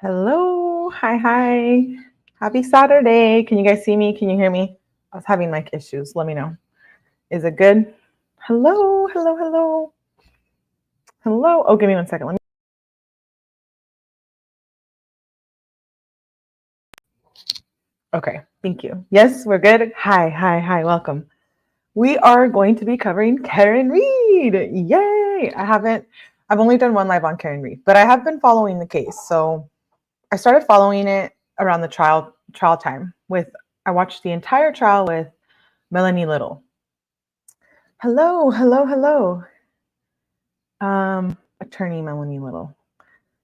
Hello, hi. Happy Saturday. Can you guys see me? Can you hear me? I was having mic issues. Let me know. Is it good? Hello. Oh, give me 1 second. Okay, thank you. Yes, we're good. Hi, welcome. We are going to be covering Karen Read. Yay! I've only done one live on Karen Read, but I have been following the case. So I started following it around the trial time I watched the entire trial with Melanie Little. Hello. Attorney Melanie Little.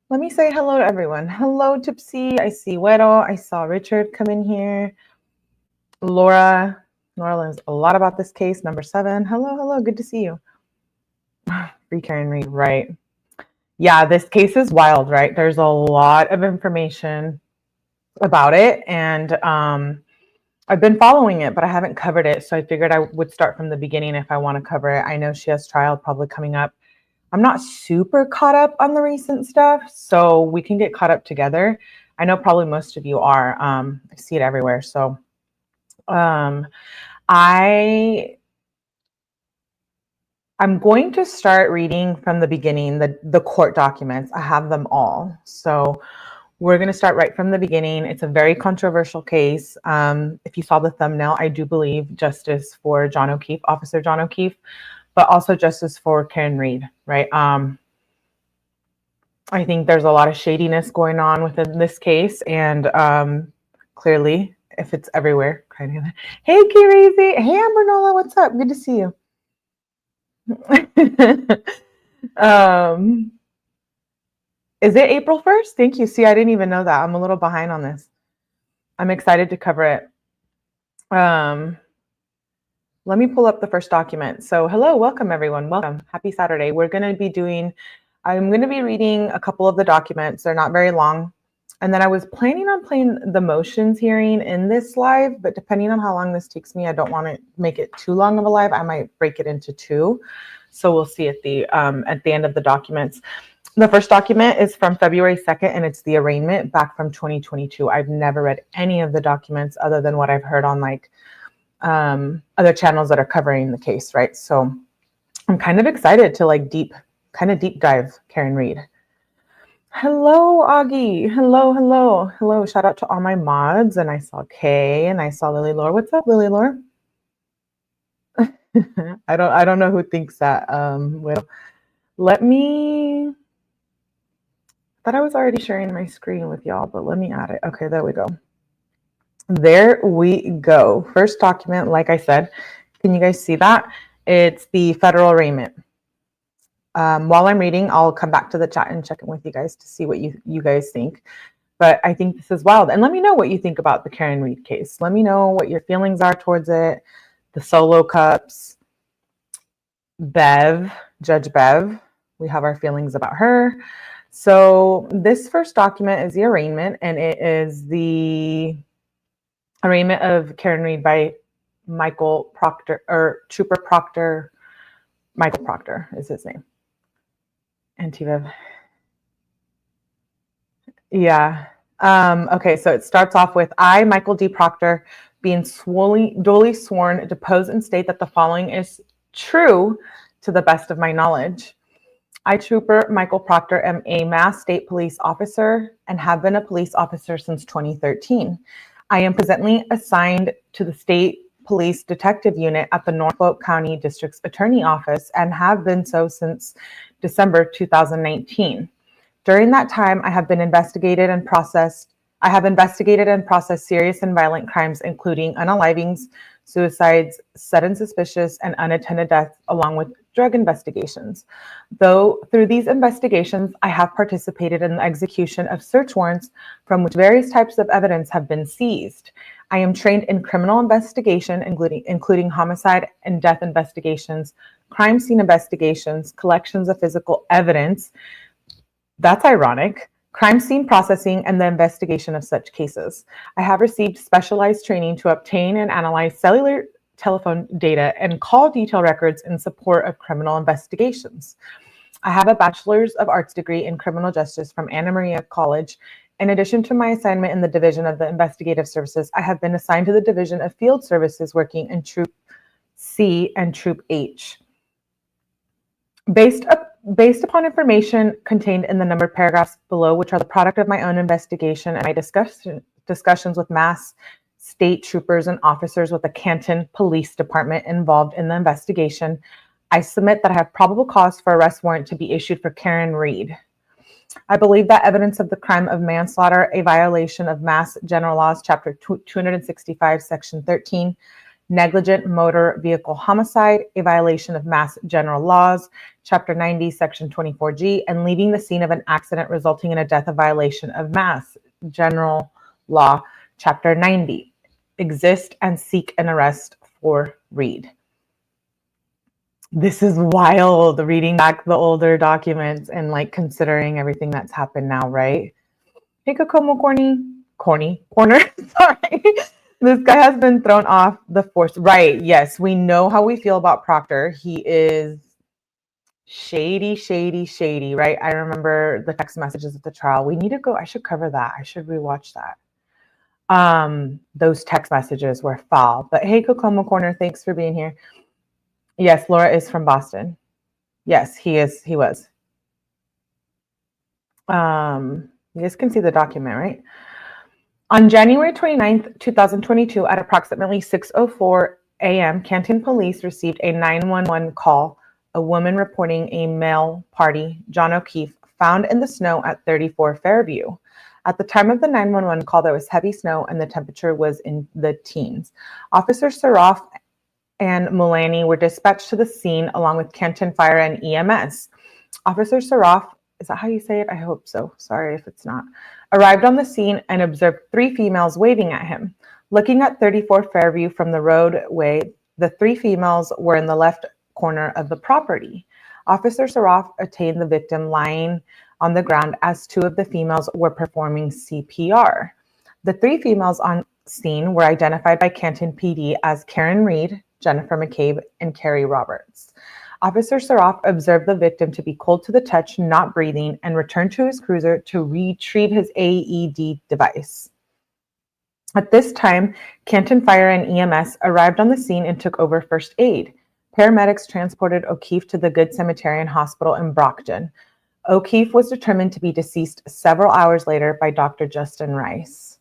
Let me say hello to everyone. Hello, 𝗵cie. I see 𝗦𝗃. I saw Richard come in here. Laura learns a lot about this case. Number 7. Hello. Good to see you. Free Karen Read, right? Yeah, this case is wild, right? There's a lot of information about it, and I've been following it, but I haven't covered it. So I figured I would start from the beginning if I want to cover it. I know she has trial probably coming up. I'm not super caught up on the recent stuff, so we can get caught up together. I know probably most of you are. I see it everywhere. So I'm going to start reading from the beginning, the court documents. I have them all. So we're going to start right from the beginning. It's a very controversial case. If you saw the thumbnail, I do believe justice for John O'Keefe, Officer John O'Keefe, but also justice for Karen Read, right? I think there's a lot of shadiness going on within this case, and clearly, if it's everywhere, kind of. Hey, 𝗟𝗄𝗃. Hey, Ambernola, what's up? Good to see you. Is it April 1st? Thank you. See, I didn't even know that. I'm a little behind on this. I'm excited to cover it. Let me pull up the first document. So hello, welcome everyone. Welcome. Happy Saturday. I'm going to be reading a couple of the documents. They're not very long. And then I was planning on playing the motions hearing in this live, but depending on how long this takes me, I don't want to make it too long of a live. I might break it into 2. So we'll see at the end of the documents. The first document is from February 2nd, and it's the arraignment back from 2022. I've never read any of the documents other than what I've heard on other channels that are covering the case, right? So I'm kind of excited to deep dive Karen Read. Hello, Augie. Hello. Shout out to all my mods. And I saw Kay and I saw Lily Lore. What's up, Lily Lore? I don't know who thinks that. I thought I was already sharing my screen with y'all, but let me add it. Okay, there we go. There we go. First document, like I said, can you guys see that? It's the federal arraignment. While I'm reading, I'll come back to the chat and check in with you guys to see what you guys think. But I think this is wild. And let me know what you think about the Karen Read case. Let me know what your feelings are towards it. The solo cups, Judge Bev. We have our feelings about her. So this first document is the arraignment, and it is the arraignment of Karen Read by Michael Proctor, or Trooper Proctor. Michael Proctor is his name. And Tᕼ₩. Yeah. Okay, so it starts off with I, Michael D. Proctor, being duly sworn, depose and state that the following is true to the best of my knowledge. I, Trooper Michael Proctor, am a Mass State Police officer and have been a police officer since 2013. I am presently assigned to the State Police Detective Unit at the Norfolk County District's Attorney Office and have been so since December 2019. During that time, I have investigated and processed serious and violent crimes, including unalivings, suicides, sudden suspicious and unattended deaths, along with drug investigations. Though through these investigations, I have participated in the execution of search warrants from which various types of evidence have been seized. I am trained in criminal investigation, including homicide and death investigations, crime scene investigations, collections of physical evidence. That's ironic. Crime scene processing and the investigation of such cases. I have received specialized training to obtain and analyze cellular telephone data and call detail records in support of criminal investigations. I have a Bachelor's of Arts degree in criminal justice from Anna Maria College. In addition to my assignment in the Division of the Investigative Services, I have been assigned to the Division of Field Services working in Troop C and Troop H. Based upon information contained in the numbered paragraphs below, which are the product of my own investigation and my discussions with Mass state troopers and officers with the Canton Police Department involved in the investigation, I submit that I have probable cause for arrest warrant to be issued for Karen Reed. I believe that evidence of the crime of manslaughter, a violation of Mass General Laws, Chapter 265, Section 13, negligent motor vehicle homicide, a violation of Mass General Laws, Chapter 90, Section 24G, and leaving the scene of an accident resulting in a death, a violation of Mass General Law, Chapter 90, exist and seek an arrest for Reed. This is wild, reading back the older documents and like considering everything that's happened now, right? Hey, corner. Sorry. This guy has been thrown off the force. Right. Yes. We know how we feel about Proctor. He is shady, right? I remember the text messages at the trial. We need to go. I should cover that. I should rewatch that. Those text messages were foul. But hey, Kokomo Corner, thanks for being here. Yes, Laura is from Boston. Yes, he is. He was. You guys can see the document, right? On January 29th, 2022, at approximately 6:04 a.m., Canton police received a 911 call, a woman reporting a male party, John O'Keefe, found in the snow at 34 Fairview. At the time of the 911 call, there was heavy snow and the temperature was in the teens. Officer Saroff and Mullaney were dispatched to the scene along with Canton Fire and EMS. Officer Saroff, is that how you say it? I hope so. Sorry if it's not. Arrived on the scene and observed 3 females waving at him. Looking at 34 Fairview from the roadway, the 3 females were in the left corner of the property. Officer Saroff attained the victim lying on the ground as 2 of the females were performing CPR. The 3 females on scene were identified by Canton PD as Karen Reed, Jennifer McCabe, and Carrie Roberts. Officer Saroff observed the victim to be cold to the touch, not breathing, and returned to his cruiser to retrieve his AED device. At this time, Canton Fire and EMS arrived on the scene and took over first aid. Paramedics transported O'Keefe to the Good Samaritan Hospital in Brockton. O'Keefe was determined to be deceased several hours later by Dr. Justin Rice.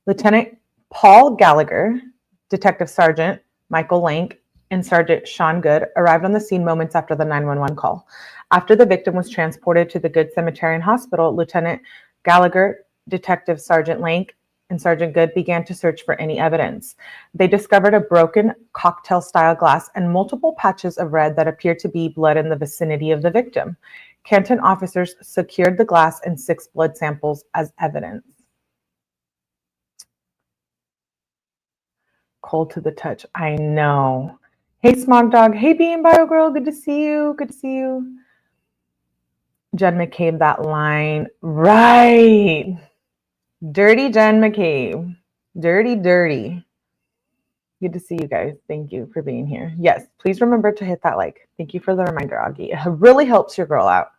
Lieutenant Paul Gallagher, Detective Sergeant Michael Lank, and Sergeant Sean Good arrived on the scene moments after the 911 call. After the victim was transported to the Good Samaritan Hospital, Lieutenant Gallagher, Detective Sergeant Lank, and Sergeant Good began to search for any evidence. They discovered a broken cocktail-style glass and multiple patches of red that appeared to be blood in the vicinity of the victim. Canton officers secured the glass and 6 blood samples as evidence. Cold to the touch. I know. Hey, Smog Dog. Hey, Bean Bio Girl. Good to see you. Good to see you. Jen McCabe, that line. Right. Dirty Jen McCabe. Dirty. Good to see you guys. Thank you for being here. Yes, please remember to hit that like. Thank you for the reminder, Augie. It really helps your girl out.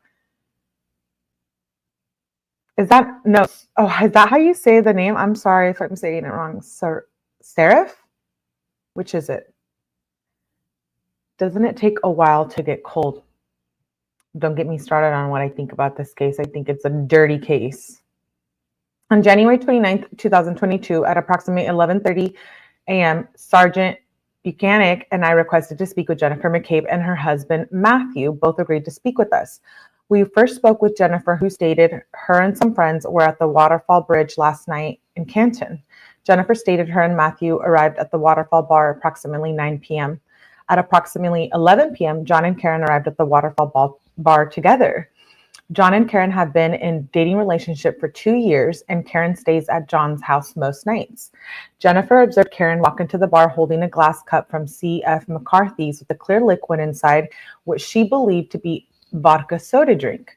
Is that, no, oh, is that how you say the name? I'm sorry if I'm saying it wrong. Seraph? Which is it? Doesn't it take a while to get cold? Don't get me started on what I think about this case. I think it's a dirty case. On January 29th, 2022, at approximately 11:30 a.m., Sergeant Buchanan and I requested to speak with Jennifer McCabe and her husband, Matthew. Both agreed to speak with us. We first spoke with Jennifer, who stated her and some friends were at the Waterfall Bridge last night in Canton. Jennifer stated her and Matthew arrived at the Waterfall Bar approximately 9 p.m. At approximately 11 p.m., John and Karen arrived at the Waterfall Bar together. John and Karen have been in dating relationship for 2 years, and Karen stays at John's house most nights. Jennifer observed Karen walk into the bar holding a glass cup from C.F. McCarthy's with a clear liquid inside, which she believed to be vodka soda drink.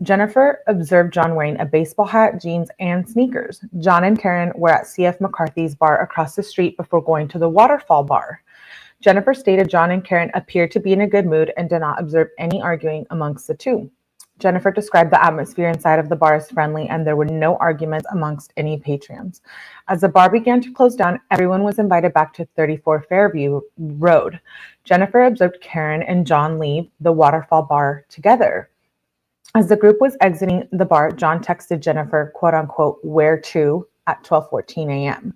Jennifer observed John wearing a baseball hat, jeans, and sneakers. John and Karen were at C.F. McCarthy's bar across the street before going to the Waterfall Bar. Jennifer stated John and Karen appeared to be in a good mood and did not observe any arguing amongst the two. Jennifer described the atmosphere inside of the bar as friendly, and there were no arguments amongst any patrons. As the bar began to close down, everyone was invited back to 34 Fairview Road. Jennifer observed Karen and John leave the Waterfall Bar together. As the group was exiting the bar, John texted Jennifer, quote unquote, "Where to?" at 12:14 a.m.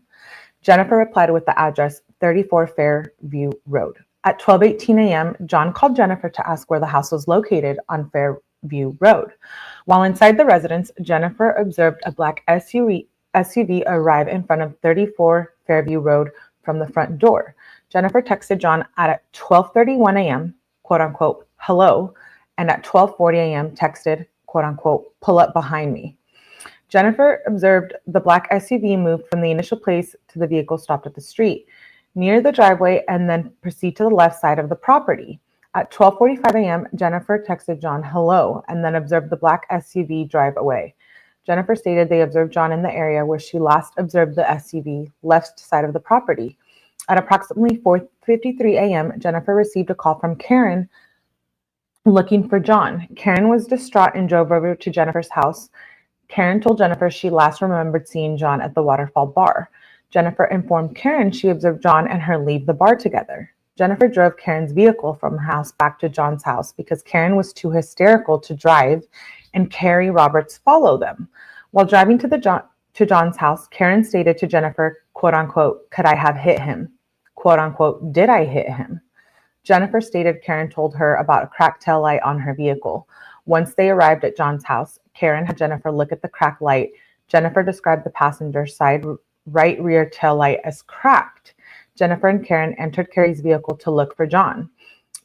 Jennifer replied with the address 34 Fairview Road. At 12:18 a.m., John called Jennifer to ask where the house was located on Fairview Road. While inside the residence, Jennifer observed a black SUV arrive in front of 34 Fairview Road from the front door. Jennifer texted John at 12:31 a.m., quote unquote, "Hello," and at 12:40 a.m. texted, quote unquote, "Pull up behind me." Jennifer observed the black SUV move from the initial place to the vehicle stopped at the street, near the driveway, and then proceed to the left side of the property. At 12:45 a.m., Jennifer texted John, "Hello," and then observed the black SUV drive away. Jennifer stated they observed John in the area where she last observed the SUV, left side of the property. At approximately 4:53 a.m., Jennifer received a call from Karen looking for John. Karen was distraught and drove over to Jennifer's house. Karen told Jennifer she last remembered seeing John at the Waterfall Bar. Jennifer informed Karen she observed John and her leave the bar together. Jennifer drove Karen's vehicle from her house back to John's house because Karen was too hysterical to drive and Carrie Roberts follow them. While driving to John's house, Karen stated to Jennifer, quote unquote, "Could I have hit him?" Quote unquote, "Did I hit him?" Jennifer stated Karen told her about a cracked tail light on her vehicle. Once they arrived at John's house, Karen had Jennifer look at the cracked light. Jennifer described the passenger side right rear tail light as cracked. Jennifer and Karen entered Carrie's vehicle to look for John.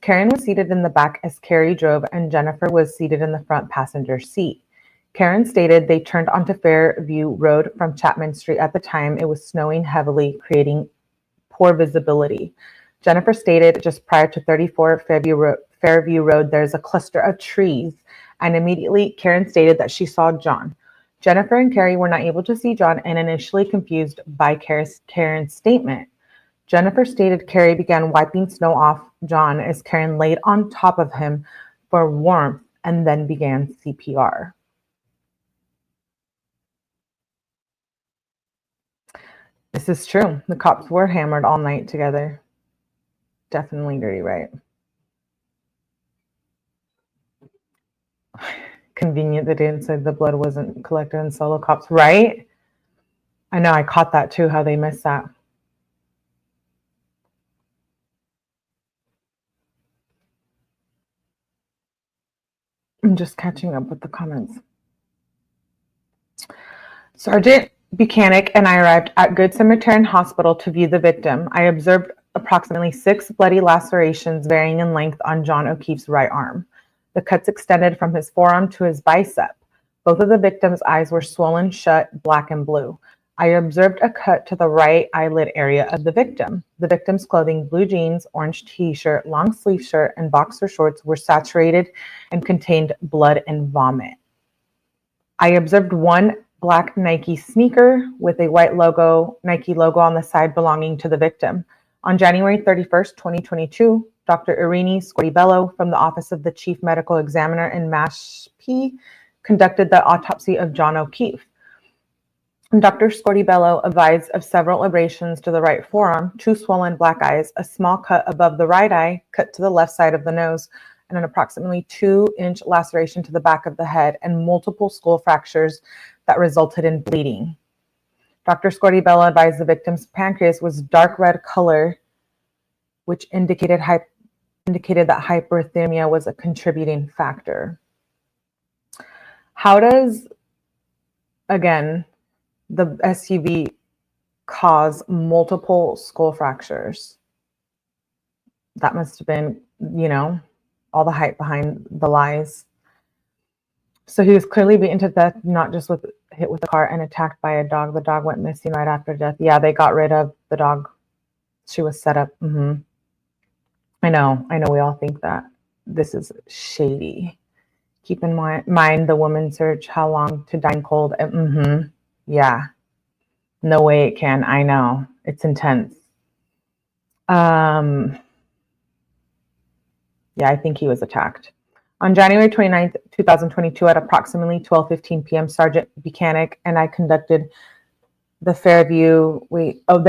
Karen was seated in the back as Carrie drove, and Jennifer was seated in the front passenger seat. Karen stated they turned onto Fairview Road from Chapman Street. At the time, it was snowing heavily, creating poor visibility. Jennifer stated just prior to 34 Fairview Road, there's a cluster of trees, and immediately Karen stated that she saw John. Jennifer and Carrie were not able to see John and initially confused by Karen's statement. Jennifer stated Carrie began wiping snow off John as Karen laid on top of him for warmth and then began CPR. This is true. The cops were hammered all night together. Definitely dirty, right? Convenient that didn't say the blood wasn't collected in solo cops, right? I know, I caught that too, how they missed that. I'm just catching up with the comments. Sergeant Buchanan and I arrived at Good Samaritan Hospital to view the victim. I observed approximately 6 bloody lacerations varying in length on John O'Keefe's right arm. The cuts extended from his forearm to his bicep. Both of the victim's eyes were swollen shut, black and blue. I observed a cut to the right eyelid area of the victim. The victim's clothing, blue jeans, orange t-shirt, long sleeve shirt, and boxer shorts were saturated and contained blood and vomit. I observed one black Nike sneaker with a white Nike logo on the side belonging to the victim. On January 31st, 2022, Dr. 𝗟𝗡 from the Office of the Chief Medical Examiner in McCabe conducted the autopsy of John O'Keefe. Dr. 𝗟𝗡 advised of several abrasions to the right forearm, 2 swollen black eyes, a small cut above the right eye, cut to the left side of the nose, and an approximately 2-inch laceration to the back of the head, and multiple skull fractures that resulted in bleeding. Dr. 𝗟𝗡 advised the victim's pancreas was dark red color, which indicated that hyperthermia was a contributing factor. How does, again, the SUV cause multiple skull fractures. That must have been, you know, all the hype behind the lies. So he was clearly beaten to death, not just hit with a car and attacked by a dog. The dog went missing right after death. Yeah, they got rid of the dog. She was set up. I know. We all think that this is shady. Keep in mind the woman search, how long to dine cold. Yeah. No way it can. I know. It's intense. Yeah, I think he was attacked. On January 29th, 2022, at approximately 12:15 p.m., Sergeant Buchanan and I conducted the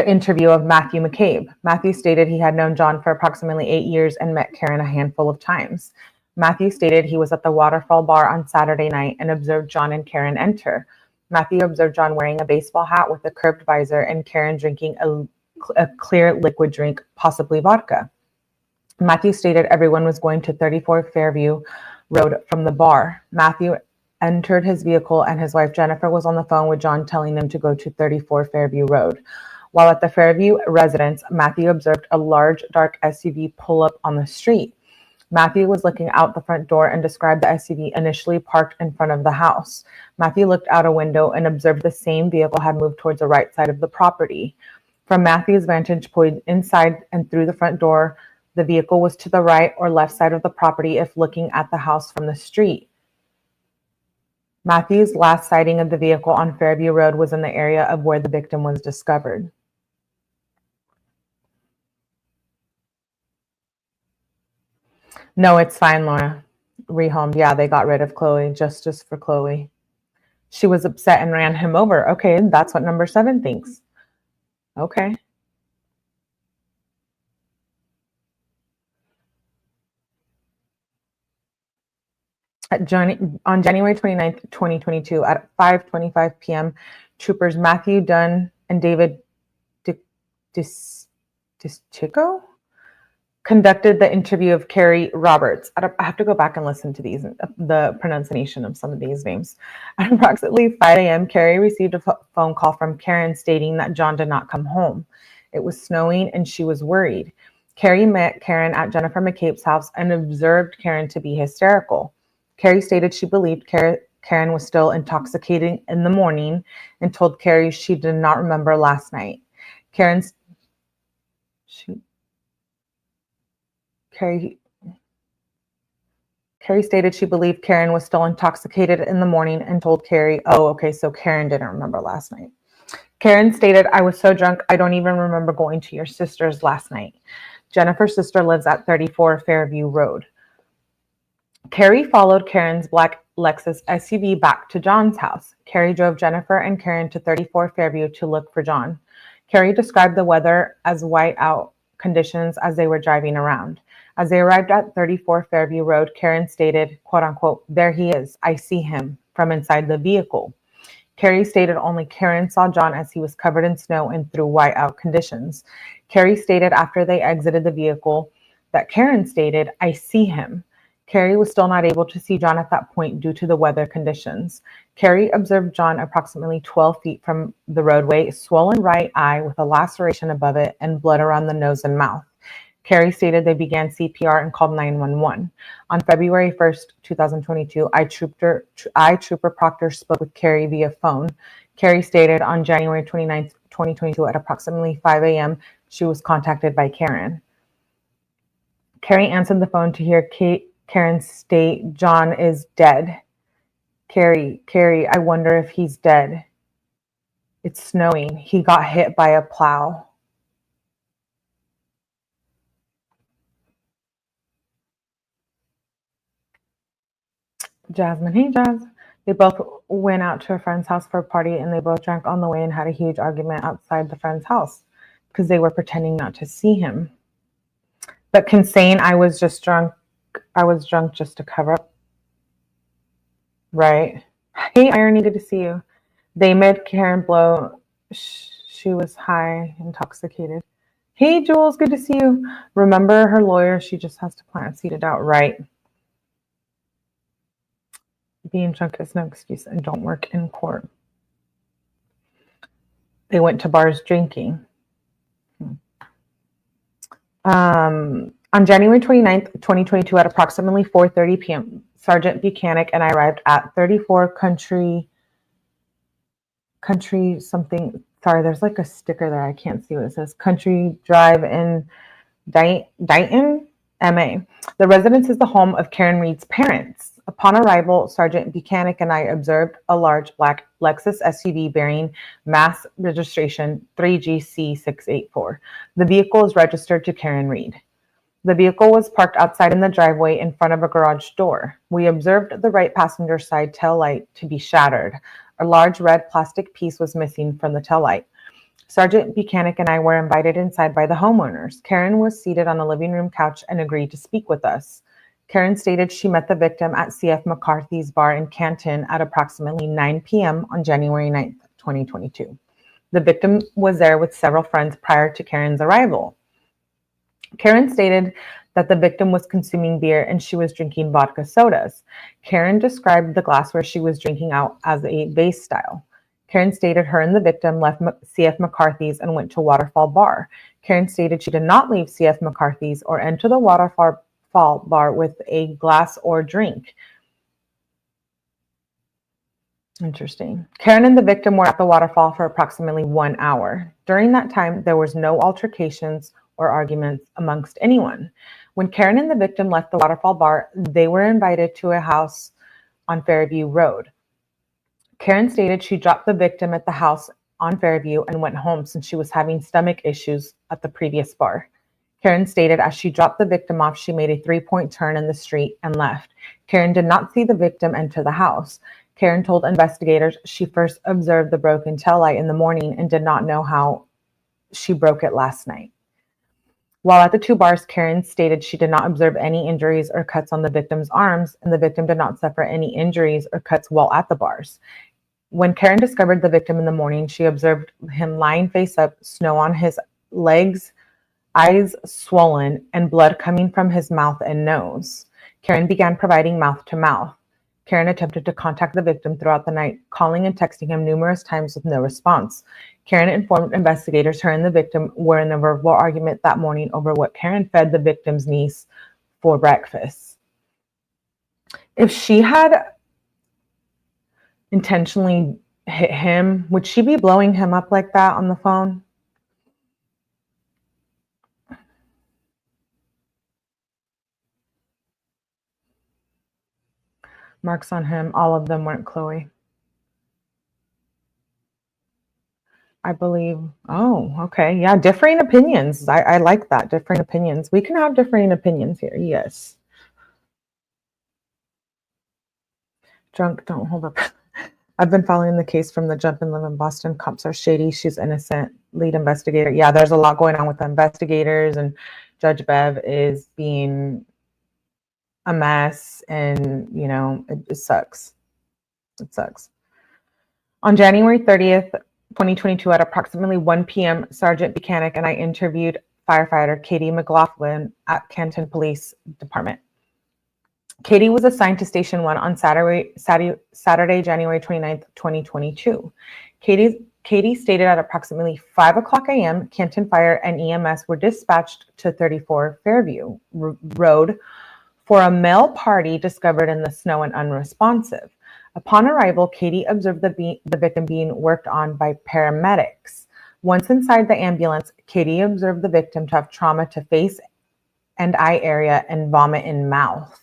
interview of Matthew McCabe. Matthew stated he had known John for approximately 8 years and met Karen a handful of times. Matthew stated he was at the Waterfall Bar on Saturday night and observed John and Karen enter. Matthew observed John wearing a baseball hat with a curved visor and Karen drinking a clear liquid drink, possibly vodka. Matthew stated everyone was going to 34 Fairview Road from the bar. Matthew entered his vehicle and his wife Jennifer was on the phone with John telling them to go to 34 Fairview Road. While at the Fairview residence, Matthew observed a large dark SUV pull up on the street. Matthew was looking out the front door and described the SUV initially parked in front of the house. Matthew looked out a window and observed the same vehicle had moved towards the right side of the property. From Matthew's vantage point inside and through the front door, the vehicle was to the right or left side of the property if looking at the house from the street. Matthew's last sighting of the vehicle on Fairview Road was in the area of where the victim was discovered. No, it's fine, Laura. Rehomed. Yeah, they got rid of Chloe. Justice for Chloe. She was upset and ran him over. Okay, that's what number 7 thinks. Okay. On January 29th, 2022, at 5:25 p.m., troopers Matthew Dunn and David 𝗟𝗃 conducted the interview of Carrie Roberts. I have to go back and listen to the pronunciation of some of these names. At approximately 5 a.m., Carrie received a phone call from Karen stating that John did not come home. It was snowing and she was worried. Carrie met Karen at Jennifer McCabe's house and observed Karen to be hysterical. Carrie stated she believed Karen was still intoxicated in the morning and told Carrie she did not remember last night. Carrie stated she believed Karen was still intoxicated in the morning and told Carrie, oh, okay, so Karen didn't remember last night. Karen stated, I was so drunk, I don't even remember going to your sister's last night. Jennifer's sister lives at 34 Fairview Road. Carrie followed Karen's black Lexus SUV back to John's house. Carrie drove Jennifer and Karen to 34 Fairview to look for John. Carrie described the weather as whiteout conditions as they were driving around. As they arrived at 34 Fairview Road, Karen stated, quote unquote, there he is, I see him, from inside the vehicle. Carrie stated only Karen saw John as he was covered in snow and through whiteout conditions. Carrie stated after they exited the vehicle that Karen stated, I see him. Carrie was still not able to see John at that point due to the weather conditions. Carrie observed John approximately 12 feet from the roadway, swollen right eye with a laceration above it and blood around the nose and mouth. Carrie stated they began CPR and called 911. On February 1st, 2022, I-Trooper Proctor spoke with Carrie via phone. Carrie stated on January 29th, 2022 at approximately 5 a.m., she was contacted by Karen. Carrie answered the phone to hear Karen state, John is dead. Carrie, I wonder if he's dead. It's snowing. He got hit by a plow. Jasmine, hey Jazz. They both went out to a friend's house for a party and they both drank on the way and had a huge argument outside the friend's house because they were pretending not to see him. But can saying I was drunk just to cover up. Right. Hey, Irony, good to see you. They made Karen blow. She was high, intoxicated. Hey, Jules, good to see you. Remember her lawyer, she just has to plant seated out. Right. Being drunk is no excuse and don't work in court. They went to bars drinking. On January 29th, 2022, at approximately 4:30 p.m., Sergeant Buchanan and I arrived at 34 country something. Sorry, there's like a sticker there. I can't see what it says. Country Drive in Dighton, MA. The residence is the home of Karen Reed's parents. Upon arrival, Sergeant Buchanan and I observed a large black Lexus SUV bearing mass registration 3GC684. The vehicle is registered to Karen Reed. The vehicle was parked outside in the driveway in front of a garage door. We observed the right passenger side tail light to be shattered. A large red plastic piece was missing from the tail light. Sergeant Buchanan and I were invited inside by the homeowners. Karen was seated on a living room couch and agreed to speak with us. Karen stated she met the victim at 𝗟𝗶𝗸𝗲's bar in Canton at approximately 9 p.m. on January 9th, 2022. The victim was there with several friends prior to Karen's arrival. Karen stated that the victim was consuming beer and she was drinking vodka sodas. Karen described the glassware she was drinking out as a vase style. Karen stated her and the victim left 𝗟𝗶𝗸𝗲's and went to Waterfall Bar. Karen stated she did not leave 𝗟𝗶𝗸𝗲's or enter the Waterfall Bar with a glass or drink. Interesting. Karen and the victim were at the waterfall for approximately 1 hour. During that time, there was no altercations or arguments amongst anyone. When Karen and the victim left the Waterfall Bar, they were invited to a house on Fairview Road. Karen stated she dropped the victim at the house on Fairview and went home since she was having stomach issues at the previous bar. Karen stated as she dropped the victim off, she made a 3-point turn in the street and left. Karen did not see the victim enter the house. Karen told investigators she first observed the broken tail light in the morning and did not know how she broke it last night. While at the 2 bars, Karen stated she did not observe any injuries or cuts on the victim's arms, and the victim did not suffer any injuries or cuts while at the bars. When Karen discovered the victim in the morning, she observed him lying face up, snow on his legs, eyes swollen, and blood coming from his mouth and nose. Karen began providing mouth-to-mouth. Karen attempted to contact the victim throughout the night, calling and texting him numerous times with no response. Karen informed investigators her and the victim were in a verbal argument that morning over what Karen fed the victim's niece for breakfast. If she had intentionally hit him, would she be blowing him up like that on the phone? Marks on him, all of them weren't 𝗂𝗄. I believe, oh, okay. Yeah, differing opinions. I like that, differing opinions. We can have differing opinions here, yes. Drunk, don't hold up. I've been following the case from the Jump and Live in Boston. Cops are shady. She's innocent. Lead investigator. Yeah, there's a lot going on with the investigators, and Judge Bev is being a mess, and, you know, it sucks. It sucks. On January 30th, 2022, at approximately 1 p.m., Sergeant Buchanan and I interviewed firefighter Katie McLaughlin at Canton Police Department. Katie was assigned to Station 1 on Saturday, January 29th, 2022. Katie stated at approximately 5 o'clock a.m., Canton Fire and EMS were dispatched to 34 Fairview Road for a male party discovered in the snow and unresponsive. Upon arrival, Katie observed the victim being worked on by paramedics. Once inside the ambulance, Katie observed the victim to have trauma to face and eye area and vomit in mouth.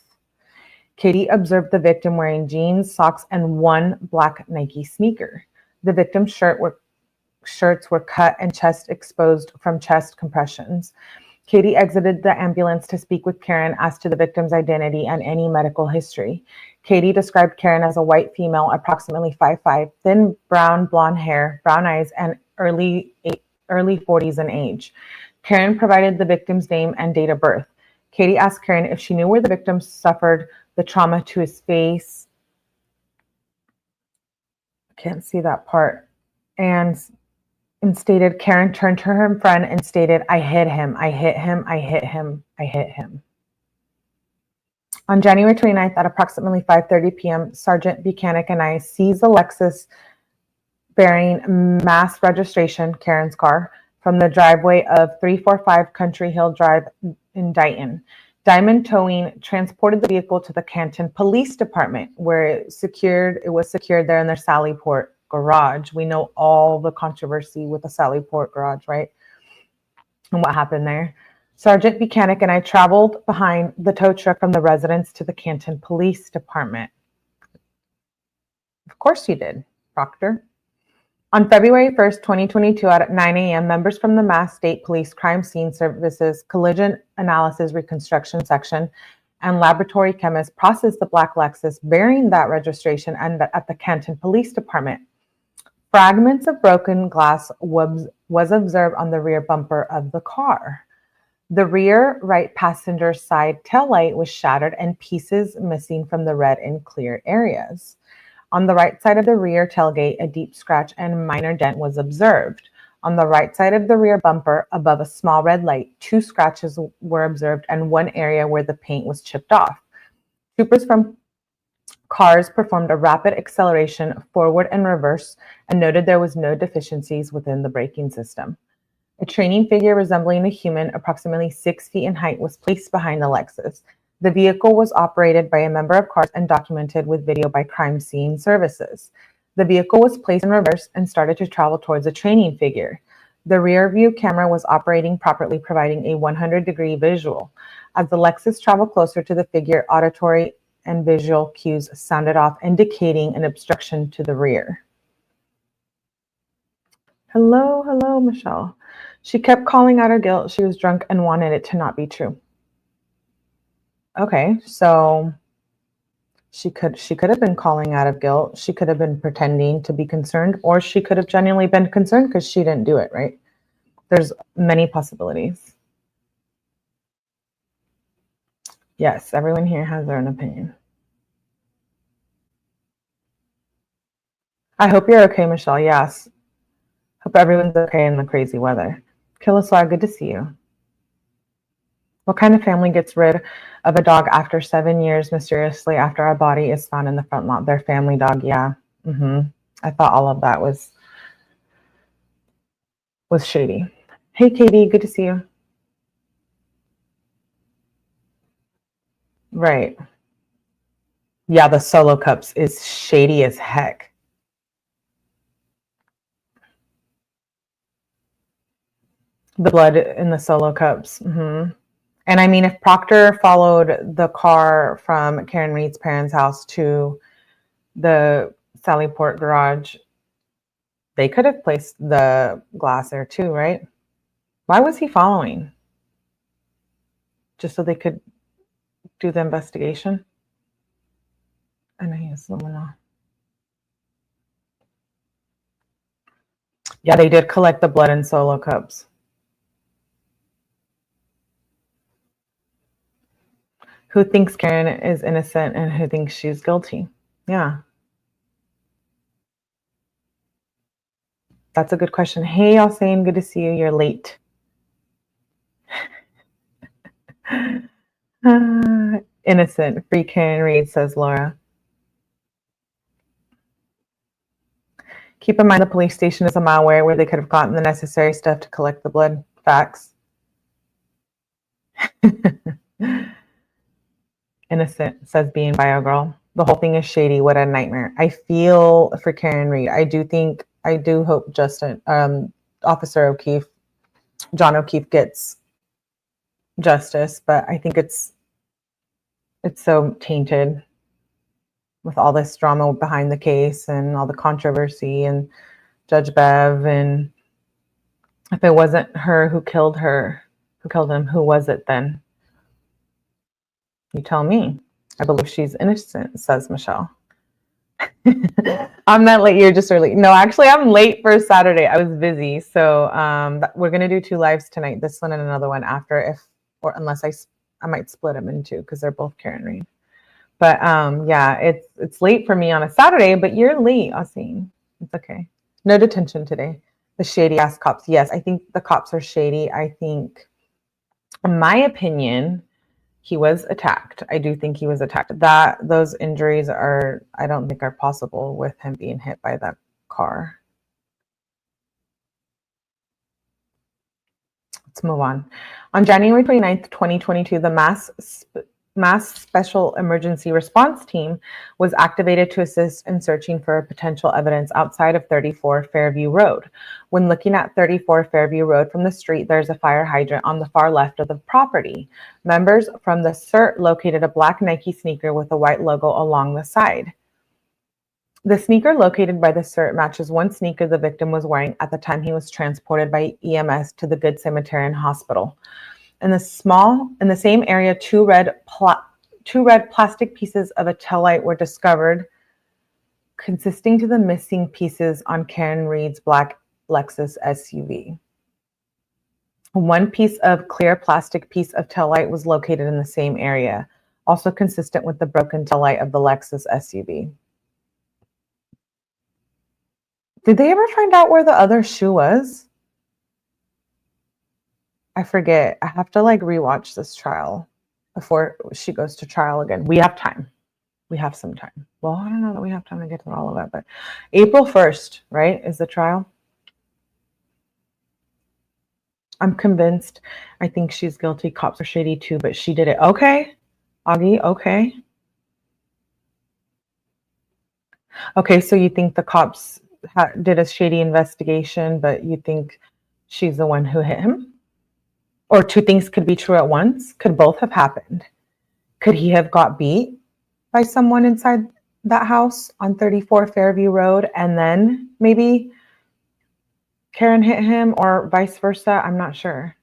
Katie observed the victim wearing jeans, socks, and 1 black Nike sneaker. The victim's shirts were cut and chest exposed from chest compressions. Katie exited the ambulance to speak with Karen as to the victim's identity and any medical history. Katie described Karen as a white female, approximately 5'5", thin brown blonde hair, brown eyes, and early 40s in age. Karen provided the victim's name and date of birth. Katie asked Karen if she knew where the victim suffered the trauma to his face. I can't see that part. And stated Karen turned to her friend and stated, "I hit him, I hit him, I hit him, I hit him." On January 29th at approximately 5:30 p.m., Sergeant Buchanan and I seized the Lexus bearing mass registration, Karen's car, from the driveway of 345 Country Hill Drive in Dighton. Diamond Towing transported the vehicle to the Canton Police Department, where it was secured there in their Sallyport garage. We know all the controversy with the Sallyport garage, right? And what happened there. Sergeant Buchanan and I traveled behind the tow truck from the residence to the Canton Police Department. Of course you did, Proctor. On February 1st, 2022, at 9 a.m., members from the Mass State Police Crime Scene Services Collision Analysis Reconstruction Section and laboratory chemists processed the black Lexus bearing that registration at the Canton Police Department. Fragments of broken glass was observed on the rear bumper of the car. The rear right passenger side taillight was shattered and pieces missing from the red and clear areas. On the right side of the rear tailgate, a deep scratch and minor dent was observed. On the right side of the rear bumper, above a small red light, 2 scratches were observed and one area where the paint was chipped off. Troopers from cars performed a rapid acceleration forward and reverse and noted there was no deficiencies within the braking system. A training figure resembling a human, approximately 6 feet in height, was placed behind the Lexus. The vehicle was operated by a member of cars and documented with video by Crime Scene Services. The vehicle was placed in reverse and started to travel towards a training figure. The rear view camera was operating properly, providing a 100-degree visual. As the Lexus traveled closer to the figure, auditory and visual cues sounded off, indicating an obstruction to the rear. Hello, Michelle. She kept calling out her guilt. She was drunk and wanted it to not be true. Okay, so she could have been calling out of guilt. She could have been pretending to be concerned, or she could have genuinely been concerned because she didn't do it, right? There's many possibilities. Yes, everyone here has their own opinion. I hope you're okay, Michelle. Yes. Hope everyone's okay in the crazy weather. Kilaswag, good to see you. What kind of family gets rid of a dog after 7 years mysteriously after a body is found in the front lawn? Their family dog, yeah. I thought all of that was shady. Hey, Katie, good to see you. Right. Yeah, the solo cups is shady as heck. The blood in the solo cups. And I mean, if Proctor followed the car from Karen Reed's parents' house to the Sallyport garage, they could have placed the glass there too, right? Why was he following? Just so they could do the investigation? I know he is Lumina. Yeah, they did collect the blood in solo cups. Who thinks Karen is innocent and who thinks she's guilty? Yeah. That's a good question. Hey, Alsane, good to see you. You're late. Innocent. Free Karen Reed, says Laura. Keep in mind the police station is a mile away where they could have gotten the necessary stuff to collect the blood. Facts. Innocent, says Being Bio Girl. The whole thing is shady. What a nightmare. I feel for Karen Reed. I do hope Officer O'Keefe, John O'Keefe, gets justice, but I think it's so tainted with all this drama behind the case and all the controversy and Judge Bev. And if it wasn't her who killed him, who was it then? You tell me. I believe she's innocent, says Michelle. I'm not late. You're just early. No, actually, I'm late for Saturday. I was busy. So we're going to do 2 lives tonight, this one and another one after, unless I might split them in 2 because they're both Karen Reed. But yeah, it's late for me on a Saturday, but you're late, Asim. It's okay. No detention today. The shady ass cops. Yes, I think the cops are shady. I think, in my opinion, he was attacked. I do think he was attacked. Those injuries I don't think are possible with him being hit by that car. Let's move on. On January 29th, 2022, the Mass Special Emergency Response Team was activated to assist in searching for potential evidence outside of 34 Fairview Road. When looking at 34 Fairview Road from the street, there's a fire hydrant on the far left of the property. Members from the CERT located a black Nike sneaker with a white logo along the side. The sneaker located by the CERT matches one sneaker the victim was wearing at the time he was transported by EMS to the Good Samaritan Hospital. In the same area, two red plastic pieces of a taillight were discovered, consisting to the missing pieces on Karen Reed's black Lexus SUV. One piece of clear plastic piece of taillight was located in the same area, also consistent with the broken taillight of the Lexus SUV. Did they ever find out where the other shoe was? I forget. I have to rewatch this trial before she goes to trial again. We have time. We have some time. Well, I don't know that we have time to get through all of that, but April 1st, right, is the trial. I'm convinced. I think she's guilty. Cops are shady too, but she did it. Okay. Augie, okay. Okay, so you think the cops did a shady investigation, but you think she's the one who hit him? Or two things could be true at once? Could both have happened? Could he have got beat by someone inside that house on 34 Fairview Road and then maybe Karen hit him, or vice versa? I'm not sure.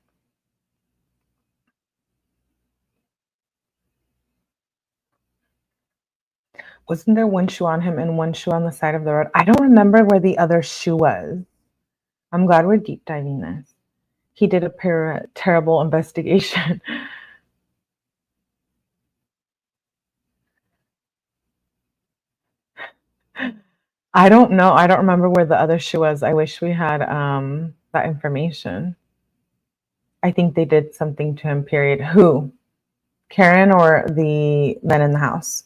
Wasn't there one shoe on him and one shoe on the side of the road? I don't remember where the other shoe was. I'm glad we're deep diving this. He did a terrible investigation. I don't know. I don't remember where the other shoe was. I wish we had that information. I think they did something to him, period. Who? Karen or the men in the house?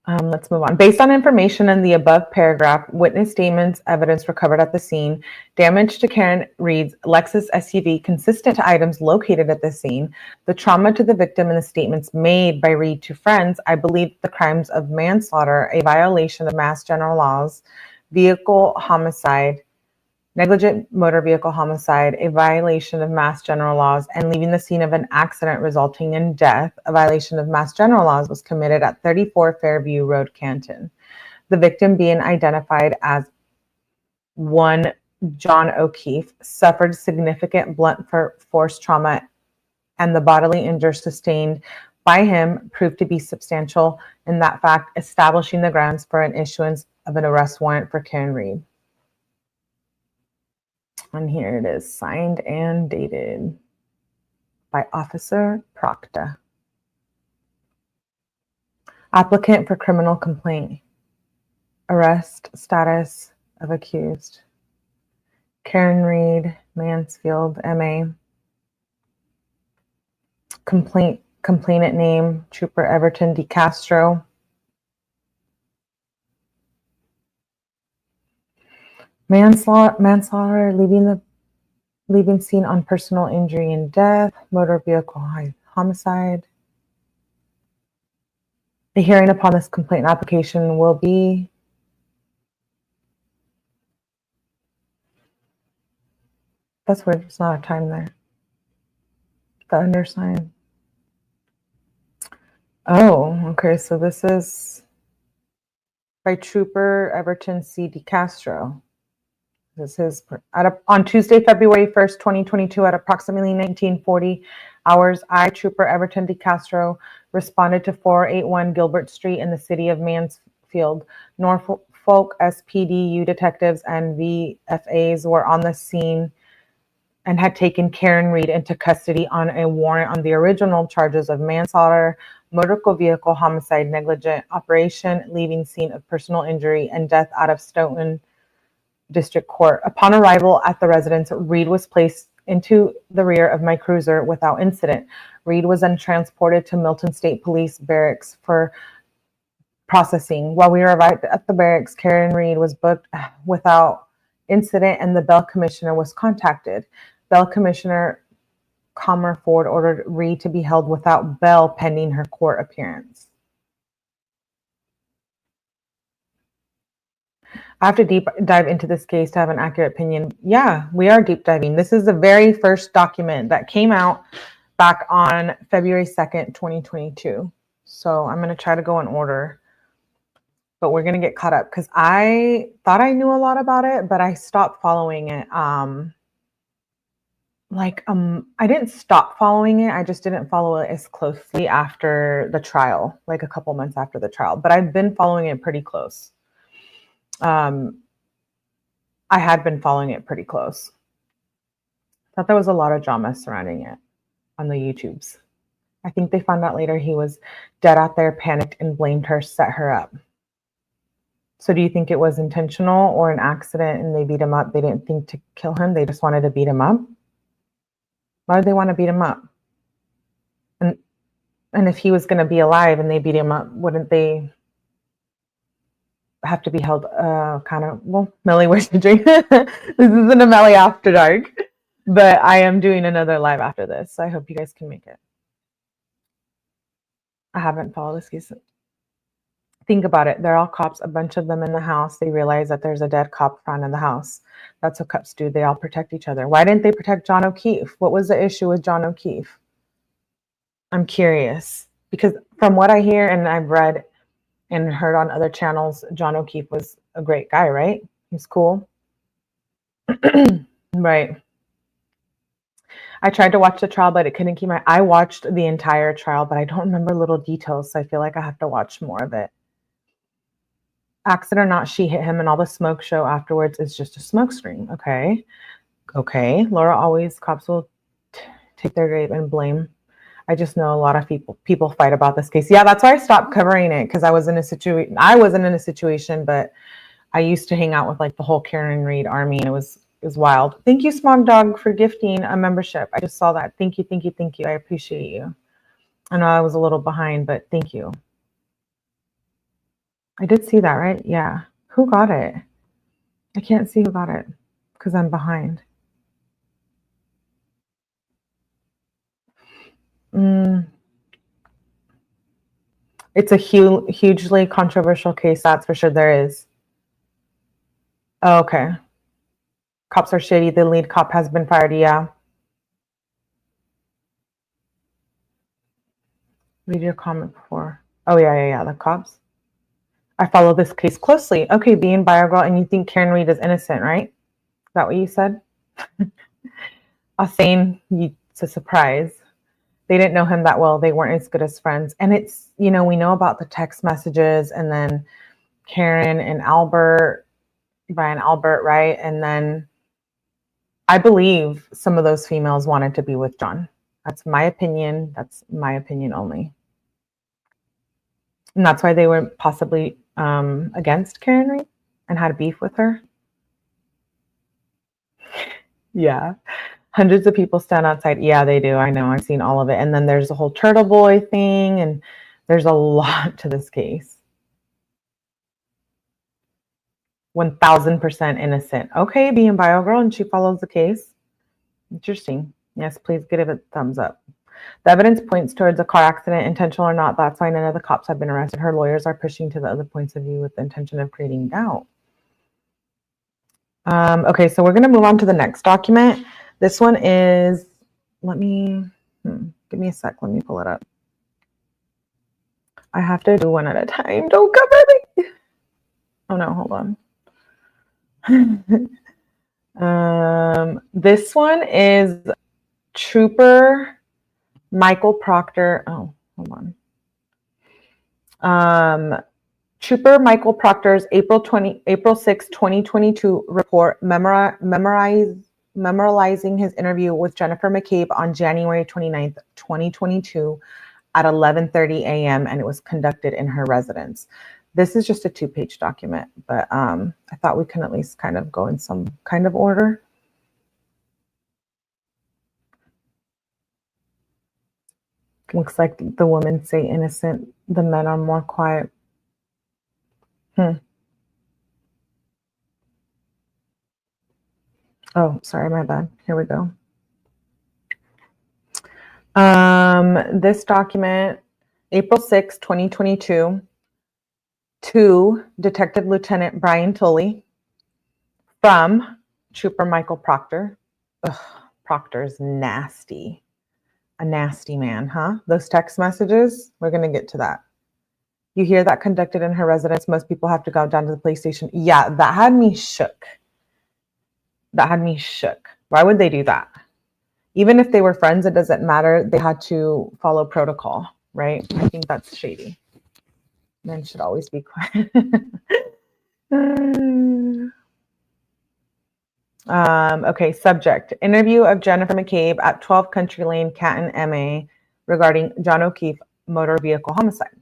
Let's move on. Based on information in the above paragraph, witness statements, evidence recovered at the scene, damage to Karen Reed's Lexus SUV consistent to items located at the scene, the trauma to the victim, and the statements made by Reed to friends, I believe the crimes of manslaughter, a violation of Mass General laws, vehicle homicide, negligent motor vehicle homicide, a violation of Mass General laws, and leaving the scene of an accident resulting in death, a violation of Mass General laws, was committed at 34 Fairview Road, Canton. The victim, being identified as one John O'Keefe, suffered significant blunt force trauma, and the bodily injuries sustained by him proved to be substantial in that fact, establishing the grounds for an issuance of an arrest warrant for Karen Reed. And here it is, signed and dated by Officer Proctor. Applicant for criminal complaint. Arrest status of accused. Karen Reed, Mansfield, MA. Complainant name, Trooper Everton D. Castro. Manslaughter, leaving scene on personal injury and death, motor vehicle homicide. The hearing upon this complaint application will be that's weird. It's not a time there. The undersigned. Oh, okay. So this is by Trooper Everton C. D. Castro. This is on Tuesday, February 1st, 2022, at approximately 1940 hours, I, Trooper Everton D. Castro, responded to 481 Gilbert Street in the city of Mansfield. Norfolk SPDU detectives and VFAs were on the scene and had taken Karen Reed into custody on a warrant on the original charges of manslaughter, motor vehicle homicide, negligent operation, leaving scene of personal injury, and death out of Stoughton District Court. Upon arrival at the residence, Reed was placed into the rear of my cruiser without incident. Reed was then transported to Milton State Police Barracks for processing. While we arrived at the barracks, Karen Reed was booked without incident, and the bail commissioner was contacted. Bail Commissioner Comerford ordered Reed to be held without bail pending her court appearance. I have to deep dive into this case to have an accurate opinion. Yeah, we are deep diving. This is the very first document that came out back on February 2nd, 2022. So I'm going to try to go in order, but we're going to get caught up because I thought I knew a lot about it, but I stopped following it. I didn't stop following it. I just didn't follow it as closely after the trial, like a couple months after the trial, but I've been following it pretty close. I had been following it pretty close. Thought there was a lot of drama surrounding it on the YouTubes. I think they found out later he was dead out there, panicked, and blamed her, set her up. So do you think it was intentional or an accident and they beat him up? They didn't think to kill him. They just wanted to beat him up. Why did they want to beat him up? And if he was going to be alive and they beat him up, wouldn't they have to be held well, Melly, where's the drink? This isn't a Melly After Dark, but I am doing another live after this, so I hope you guys can make it. I haven't followed this case. Think about it. They're all cops, a bunch of them in the house. They realize that there's a dead cop found in the house. That's what cops do. They all protect each other. Why didn't they protect John O'Keefe? What was the issue with John O'Keefe? I'm curious because from what I hear and I've read and heard on other channels, John O'Keefe was a great guy, right? He's cool. Right. I tried to watch the trial, but it couldn't keep I watched the entire trial, but I don't remember little details, so I feel like I have to watch more of it. Accident or not, she hit him, and all the smoke show afterwards is just a smoke screen. Okay. Okay. Laura always, cops will take their grave and blame. I just know a lot of people fight about this case. Yeah, that's why I stopped covering it, because I wasn't in a situation, but I used to hang out with like the whole Karen Reed army, and it was wild. Thank you, Smog Dog, for gifting a membership. I just saw that. Thank you, thank you, thank you. I appreciate you. I know I was a little behind, but thank you. I did see that, right? Yeah. Who got it? I can't see who got it because I'm behind. It's a hugely controversial case, that's for sure. There is. Oh, okay. Cops are shady. The lead cop has been fired. Yeah. Read your comment before. Oh, yeah. The cops. I follow this case closely. Okay, being bio girl, and you think Karen Reed is innocent, right? Is that what you said? I was saying it's a surprise. They didn't know him that well. They weren't as good as friends. And it's, we know about the text messages, and then Karen and Brian Albert, right? And then I believe some of those females wanted to be with John. That's my opinion. That's my opinion only. And that's why they were possibly against Karen Reed and had a beef with her. Yeah. Hundreds of people stand outside. Yeah, they do. I know. I've seen all of it. And then there's the whole Turtle Boy thing, and there's a lot to this case. 1000% innocent. Okay, being bio girl, and she follows the case. Interesting. Yes, please give it a thumbs up. The evidence points towards a car accident, intentional or not. That's why none of the cops have been arrested. Her lawyers are pushing to the other points of view with the intention of creating doubt. Okay, so we're going to move on to the next document. This one is, give me a sec. Let me pull it up. I have to do one at a time. Don't cover me. Oh no, hold on. This one is Trooper Michael Proctor. Oh, hold on. Trooper Michael Proctor's April 6, 2022 report memorializing his interview with Jennifer McCabe on January 29th, 2022 at 11:30 a.m. and it was conducted in her residence. This is just a 2-page document, but I thought we can at least kind of go in some kind of order. Looks like the women say innocent, the men are more quiet. Oh, sorry, my bad. Here we go. This document, April 6, 2022, to Detective Lieutenant Brian Tully from Trooper Michael Proctor. Ugh, Proctor's nasty. A nasty man, huh? Those text messages, we're going to get to that. You hear that conducted in her residence. Most people have to go down to the police station. Yeah, that had me shook. That had me shook. Why would they do that? Even if they were friends, it doesn't matter. They had to follow protocol, right? I think that's shady. Men should always be quiet. Okay, subject. Interview of Jennifer McCabe at 12 Country Lane, Canton, MA, regarding John O'Keefe motor vehicle homicide.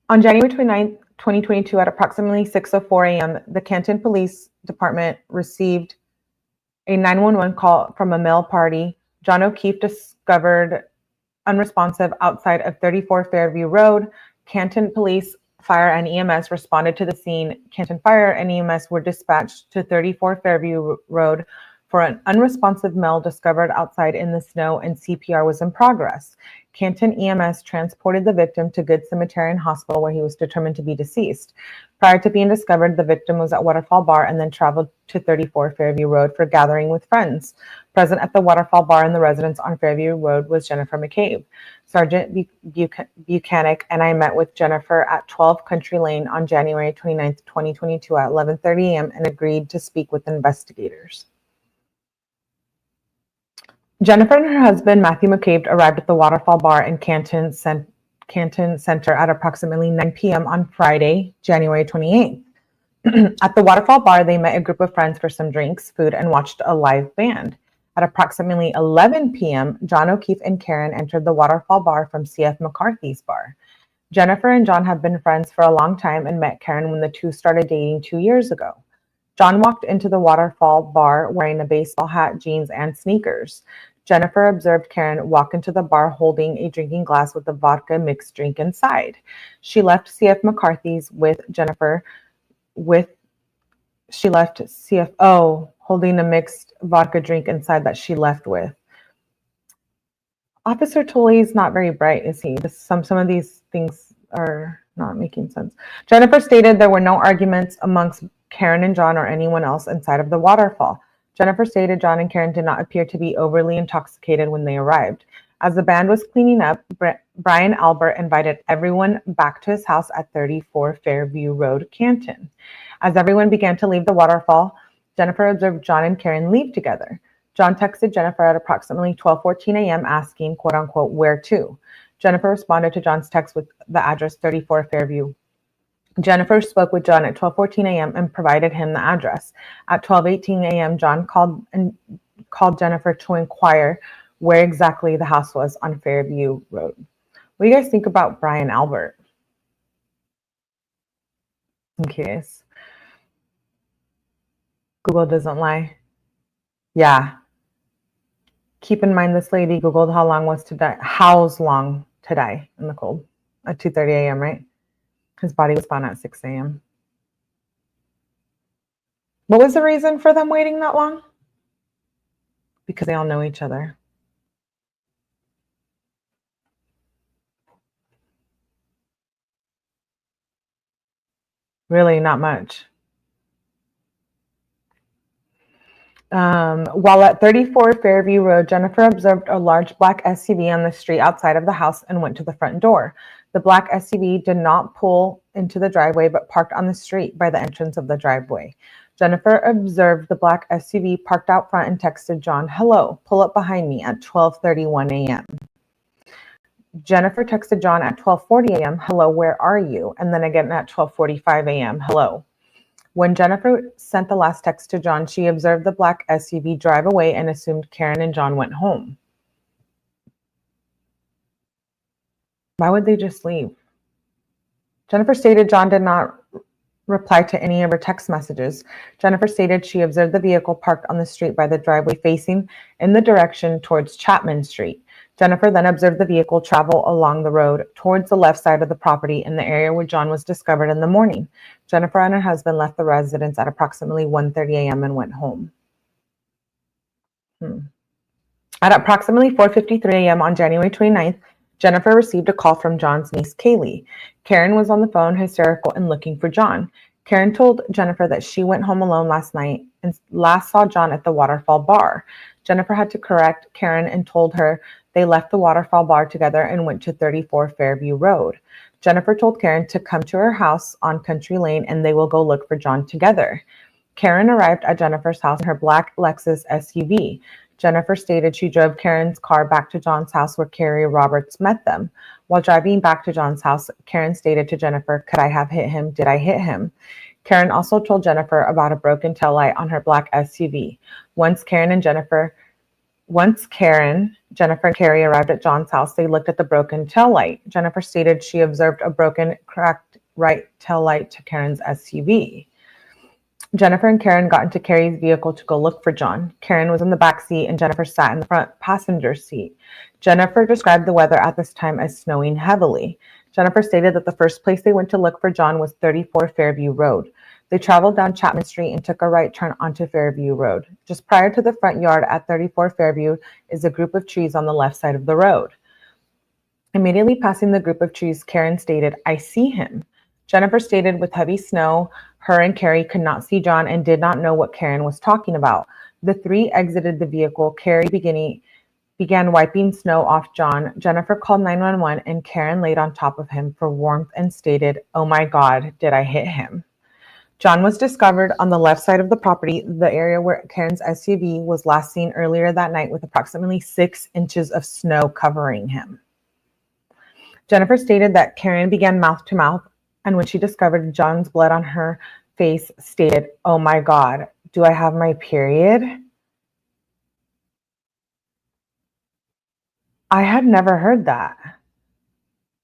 On January 29, 2022, at approximately 6:04 a.m., the Canton Police Department received a 911 call from a male party. John O'Keefe discovered unresponsive outside of 34 Fairview Road. Canton Police, Fire, and EMS responded to the scene. Canton Fire and EMS were dispatched to 34 Fairview Road for an unresponsive male discovered outside in the snow, and CPR was in progress. Canton EMS transported the victim to Good Samaritan Hospital, where he was determined to be deceased. Prior to being discovered, the victim was at Waterfall Bar and then traveled to 34 Fairview Road for gathering with friends. Present at the Waterfall Bar in the residence on Fairview Road was Jennifer McCabe. Sergeant Buchanan and I met with Jennifer at 12 Country Lane on January 29, 2022 at 11:30 a.m. and agreed to speak with investigators. Jennifer and her husband, Matthew McCabe, arrived at the Waterfall Bar in Canton Center at approximately 9 p.m. on Friday, January 28th. At the Waterfall Bar, they met a group of friends for some drinks, food, and watched a live band. At approximately 11 p.m., John O'Keefe and Karen entered the Waterfall Bar from C.F. McCarthy's bar. Jennifer and John have been friends for a long time and met Karen when the two started dating 2 years ago. John walked into the Waterfall Bar wearing a baseball hat, jeans, and sneakers. Jennifer observed Karen walk into the bar holding a drinking glass with a vodka mixed drink inside. She left C.F. McCarthy's with Jennifer she left CFO holding a mixed vodka drink inside that she left with. Officer Tully's not very bright, is he? Some of these things are not making sense. Jennifer stated there were no arguments amongst Karen and John or anyone else inside of the waterfall. Jennifer stated John and Karen did not appear to be overly intoxicated when they arrived. As the band was cleaning up, Brian Albert invited everyone back to his house at 34 Fairview Road, Canton. As everyone began to leave the waterfall, Jennifer observed John and Karen leave together. John texted Jennifer at approximately 12:14 a.m. asking, quote unquote, where to? Jennifer responded to John's text with the address 34 Fairview. Jennifer spoke with John at 12:14 a.m. and provided him the address. At 12:18 a.m., John called Jennifer to inquire where exactly the house was on Fairview Road. What do you guys think about Brian Albert? I'm curious. Google doesn't lie. Yeah. Keep in mind this lady Googled how long was to die. How's long to die in the cold at 2:30 a.m., right? His body was found at 6 a.m. What was the reason for them waiting that long? Because they all know each other. Really, not much. While at 34 Fairview Road, Jennifer observed a large black SUV on the street outside of the house and went to the front door. The black SUV did not pull into the driveway, but parked on the street by the entrance of the driveway. Jennifer observed the black SUV parked out front and texted John, hello, pull up behind me at 12:31 a.m. Jennifer texted John at 12:40 a.m., hello, where are you? And then again at 12:45 a.m., hello. When Jennifer sent the last text to John, she observed the black SUV drive away and assumed Karen and John went home. Why would they just leave? Jennifer stated John did not reply to any of her text messages. Jennifer stated she observed the vehicle parked on the street by the driveway facing in the direction towards Chapman Street. Jennifer then observed the vehicle travel along the road towards the left side of the property in the area where John was discovered in the morning. Jennifer and her husband left the residence at approximately 1:30 a.m. and went home. At approximately 4:53 a.m. on January 29th, Jennifer received a call from John's niece, Kaylee. Karen was on the phone, hysterical and looking for John. Karen told Jennifer that she went home alone last night and last saw John at the Waterfall Bar. Jennifer had to correct Karen and told her they left the Waterfall Bar together and went to 34 Fairview Road. Jennifer told Karen to come to her house on Country Lane and they will go look for John together. Karen arrived at Jennifer's house in her black Lexus SUV. Jennifer stated she drove Karen's car back to John's house where Carrie Roberts met them. While driving back to John's house, Karen stated to Jennifer, "Could I have hit him? Did I hit him?" Karen also told Jennifer about a broken taillight on her black SUV. Once Karen, Jennifer, and Carrie arrived at John's house, they looked at the broken taillight. Jennifer stated she observed a broken, cracked right taillight to Karen's SUV. Jennifer and Karen got into Carrie's vehicle to go look for John. Karen was in the back seat and Jennifer sat in the front passenger seat. Jennifer described the weather at this time as snowing heavily. Jennifer stated that the first place they went to look for John was 34 Fairview Road. They traveled down Chapman Street and took a right turn onto Fairview Road. Just prior to the front yard at 34 Fairview is a group of trees on the left side of the road. Immediately passing the group of trees, Karen stated, "I see him." Jennifer stated with heavy snow, her and Carrie could not see John and did not know what Karen was talking about. The three exited the vehicle. Carrie began wiping snow off John. Jennifer called 911 and Karen laid on top of him for warmth and stated, "Oh my God, did I hit him?" John was discovered on the left side of the property, the area where Karen's SUV was last seen earlier that night with approximately 6 inches of snow covering him. Jennifer stated that Karen began mouth to mouth, and when she discovered John's blood on her face, stated, "Oh my God, do I have my period?" I had never heard that.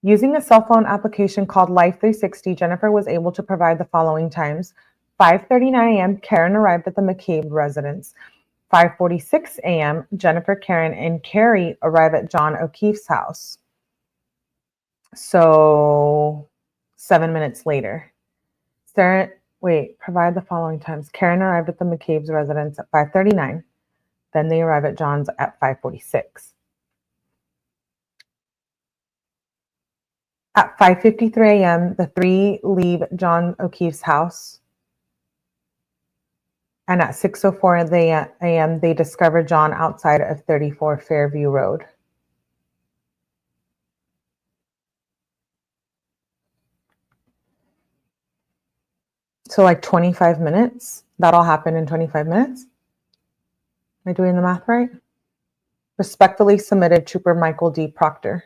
Using a cell phone application called Life 360, Jennifer was able to provide the following times. 5:39 a.m., Karen arrived at the McCabe residence. 5:46 a.m., Jennifer, Karen, and Carrie arrived at John O'Keefe's house. So 7 minutes later. Provide the following times. Karen arrived at the McCabe's residence at 5:39. Then they arrive at John's at 5:46. At 5:53 a.m., the three leave John O'Keefe's house. And at 6:04 a.m., they discover John outside of 34 Fairview Road. So like 25 minutes? That all happened in 25 minutes? Am I doing the math right? Respectfully submitted, Trooper Michael D. Proctor.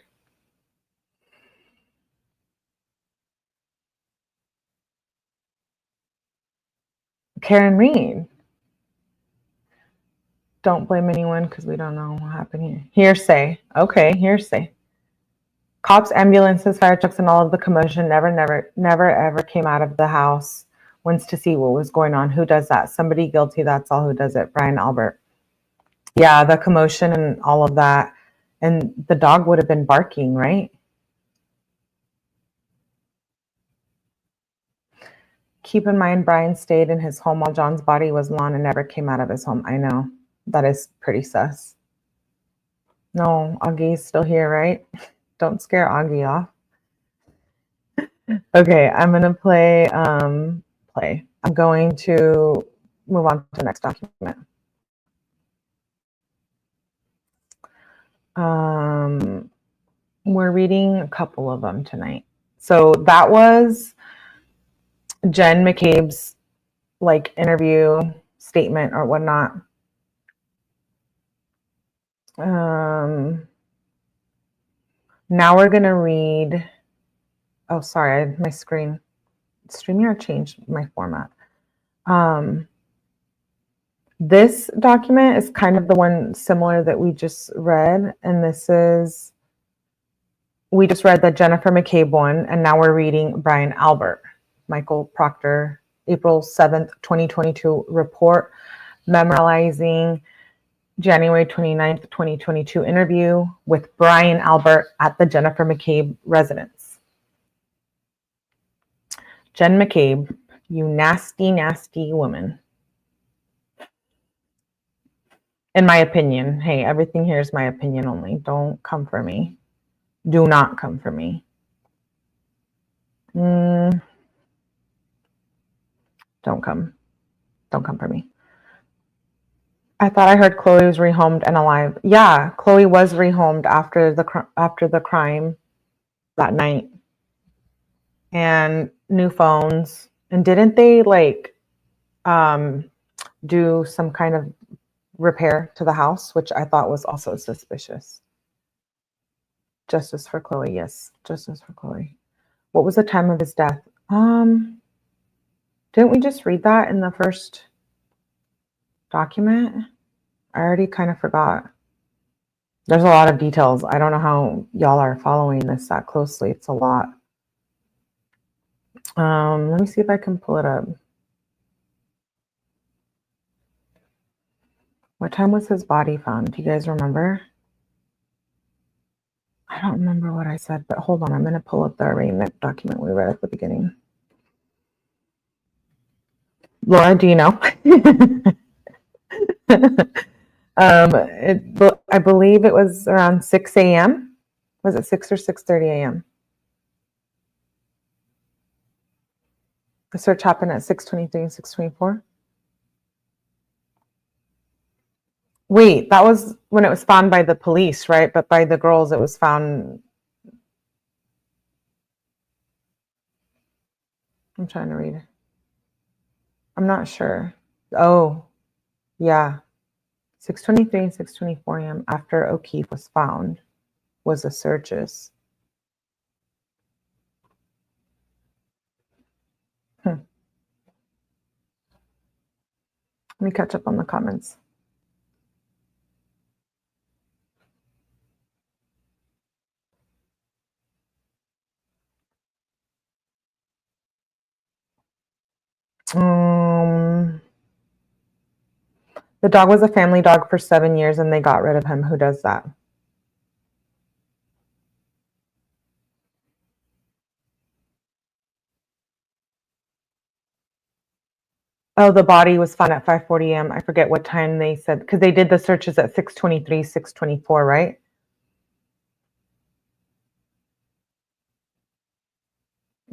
Karen Reed. Don't blame anyone because we don't know what happened here. Hearsay. Okay, hearsay. Cops, ambulances, fire trucks, and all of the commotion never ever came out of the house once to see what was going on. Who does that? Somebody guilty, that's all who does it. Brian Albert. Yeah, the commotion and all of that. And the dog would have been barking, right? Keep in mind, Brian stayed in his home while John's body was lawn and never came out of his home. I know. That is pretty sus. No, Augie's still here, right? Don't scare Augie off. Okay, I'm going to play. I'm going to move on to the next document. We're reading a couple of them tonight. So that was Jen McCabe's interview statement or whatnot. Now we're going to read. Oh, sorry, my screen. StreamYard changed my format. This document is kind of the one similar that we just read. And this is, we just read the Jennifer McCabe one, and now we're reading Brian Albert. Michael Proctor, April 7th, 2022 report, memorializing January 29th, 2022 interview with Brian Albert at the Jennifer McCabe residence. Jen McCabe, you nasty, nasty woman. In my opinion, hey, everything here is my opinion only. Don't come for me. Do not come for me. Don't come. Don't come for me. I thought I heard Chloe was rehomed and alive. Yeah, Chloe was rehomed after the crime that night. And new phones. And didn't they like do some kind of repair to the house, which I thought was also suspicious. Justice for Chloe, yes. Justice for Chloe. What was the time of his death? Didn't we just read that in the first document? I already kind of forgot. There's a lot of details. I don't know how y'all are following this that closely. It's a lot. Let me see if I can pull it up. What time was his body found? Do you guys remember? I don't remember what I said, but hold on. I'm going to pull up the arraignment document we read at the beginning. Laura, do you know? I believe it was around 6 a.m. Was it 6 or 6:30 a.m.? The search happened at 6:23 and 6:24. Wait, that was when it was found by the police, right? But by the girls, it was found. I'm trying to read it. I'm not sure. Oh, yeah. 6:23 and 6:24 a.m. after O'Keefe was found was the searches. Let me catch up on the comments. The dog was a family dog for 7 years and they got rid of him. Who does that? Oh, the body was found at 5:40 a.m. I forget what time they said, because they did the searches at 6:23, 6:24, right?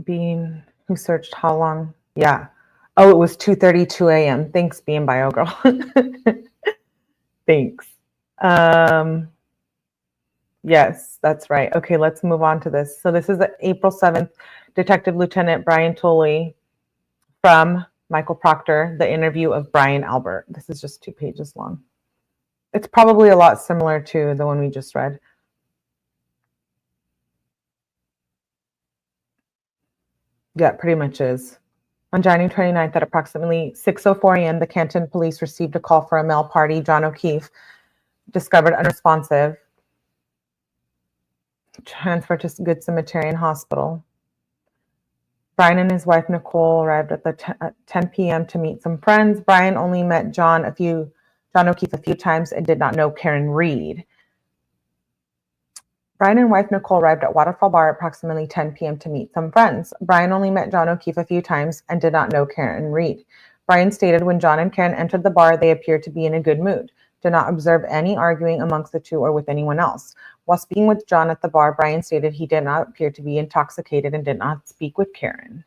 Bean, who searched how long? Yeah. Oh, it was 2:32 a.m. Thanks, Bean Bio Girl. Thanks. Yes, that's right. Okay, let's move on to this. So this is April 7th, Detective Lieutenant Brian Tolley from Michael Proctor, the interview of Brian Albert. This is just 2 pages long. It's probably a lot similar to the one we just read. Yeah, it pretty much is. On January 29th at approximately 6:04 a.m., the Canton police received a call for a male party, John O'Keefe, discovered unresponsive, transferred to Good Samaritan Hospital. Brian and his wife, Nicole, arrived at 10 p.m. to meet some friends. Brian only met John O'Keefe a few times and did not know Karen Reed. Brian and wife Nicole arrived at Waterfall Bar at approximately 10 p.m. to meet some friends. Brian only met John O'Keefe a few times and did not know Karen Reed. Brian stated when John and Karen entered the bar, they appeared to be in a good mood. Did not observe any arguing amongst the two or with anyone else. While speaking with John at the bar, Brian stated he did not appear to be intoxicated and did not speak with Karen.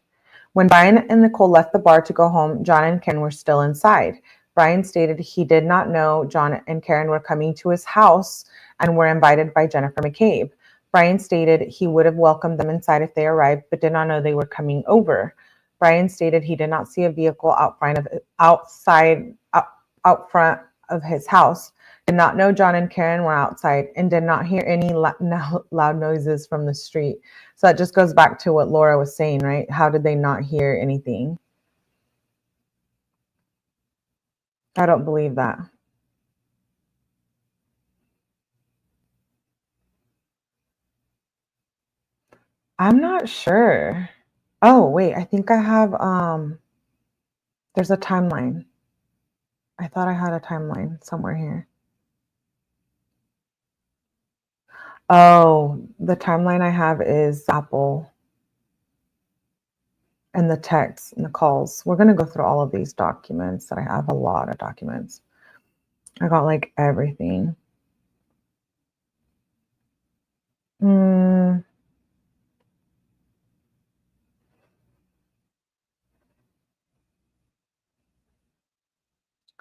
When Brian and Nicole left the bar to go home, John and Karen were still inside. Brian stated he did not know John and Karen were coming to his house and were invited by Jennifer McCabe. Brian stated he would have welcomed them inside if they arrived, but did not know they were coming over. Brian stated he did not see a vehicle out front of his house, did not know John and Karen were outside, and did not hear any loud noises from the street. So that just goes back to what Laura was saying, right? How did they not hear anything? I don't believe that. I'm not sure. Oh, wait, I think I have, there's a timeline. I thought I had a timeline somewhere here. Oh, the timeline I have is Apple and the texts and the calls. We're going to go through all of these documents that I have, a lot of documents. I got like everything.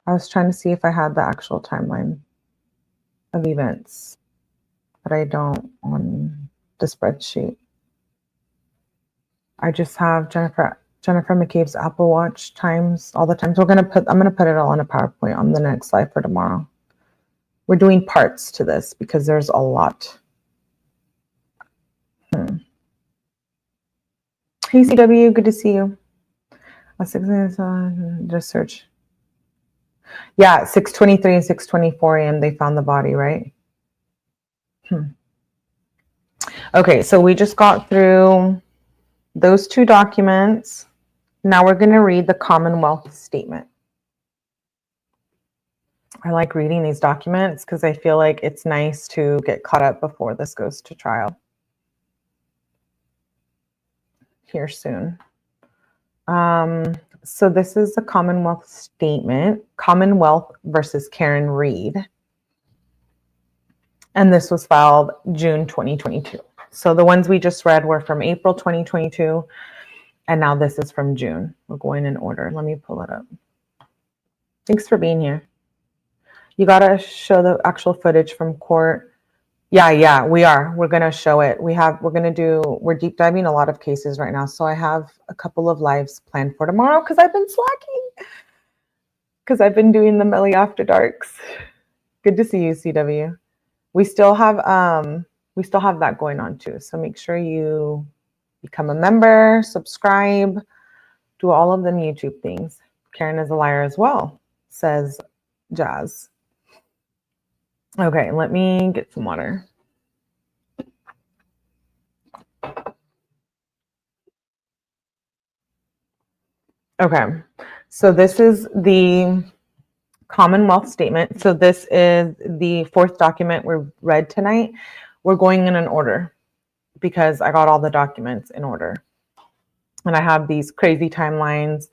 I was trying to see if I had the actual timeline of events, but I don't on the spreadsheet. I just have Jennifer McCabe's Apple Watch times, all the times. I'm gonna put it all on a PowerPoint on the next slide for tomorrow. We're doing parts to this because there's a lot. Hey CW, good to see you. Just search. Yeah, 6:23 and 6:24 a.m. they found the body, right? Okay, so we just got through those two documents. Now we're going to read the Commonwealth statement. I like reading these documents because I feel like it's nice to get caught up before this goes to trial here soon. So this is the Commonwealth statement, Commonwealth versus Karen Reed. And this was filed June 2022. So the ones we just read were from April 2022, and now this is from June. We're going in order. Let me pull it up. Thanks for being here. You gotta show the actual footage from court. Yeah, we are. We're gonna show it. We're deep diving a lot of cases right now. So I have a couple of lives planned for tomorrow because I've been slacking. Because I've been doing the Melly After Darks. Good to see you, CW. We still have that going on too. So make sure you become a member, subscribe, do all of them YouTube things. Karen is a liar as well, says Jazz. Okay, let me get some water. Okay, so this is the Commonwealth statement. So this is the fourth document we read tonight. We're going in an order because I got all the documents in order. And I have these crazy timelines.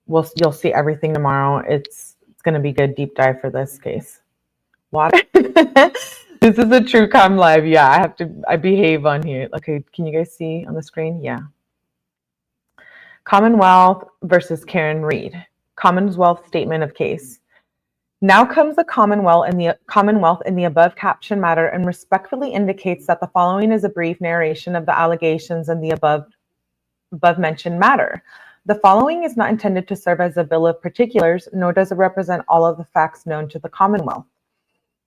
You'll see everything tomorrow. It's going to be good deep dive for this case. Water. This is a true crime live. Yeah, I behave on here. Okay, can you guys see on the screen? Yeah. Commonwealth versus Karen Reed. Commonwealth statement of case. Now comes the Commonwealth in the above caption matter and respectfully indicates that the following is a brief narration of the allegations in the above mentioned matter. The following is not intended to serve as a bill of particulars, nor does it represent all of the facts known to the Commonwealth.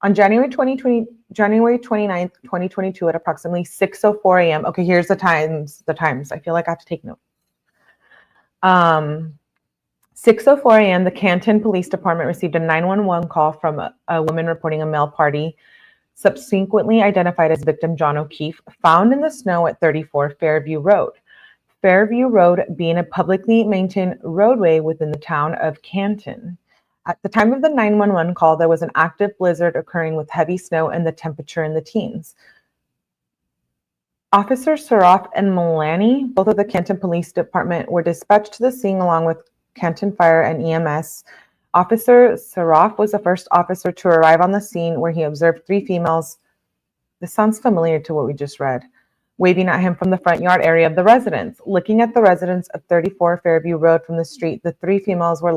On January 29th, 2022 at approximately 6:04 a.m. Okay, here's the times. I feel like I have to take note. 6:04 a.m. the Canton Police Department received a 911 call from a woman reporting a male party, subsequently identified as victim John O'Keefe, found in the snow at 34 Fairview Road. Fairview Road being a publicly maintained roadway within the town of Canton. At the time of the 911 call, there was an active blizzard occurring with heavy snow and the temperature in the teens. Officers Saroff and Milani, both of the Canton Police Department, were dispatched to the scene along with Canton Fire and EMS. Officer Saroff was the first officer to arrive on the scene where he observed three females. This sounds familiar to what we just read. Waving at him from the front yard area of the residence. Looking at the residence of 34 Fairview Road from the street, the three females were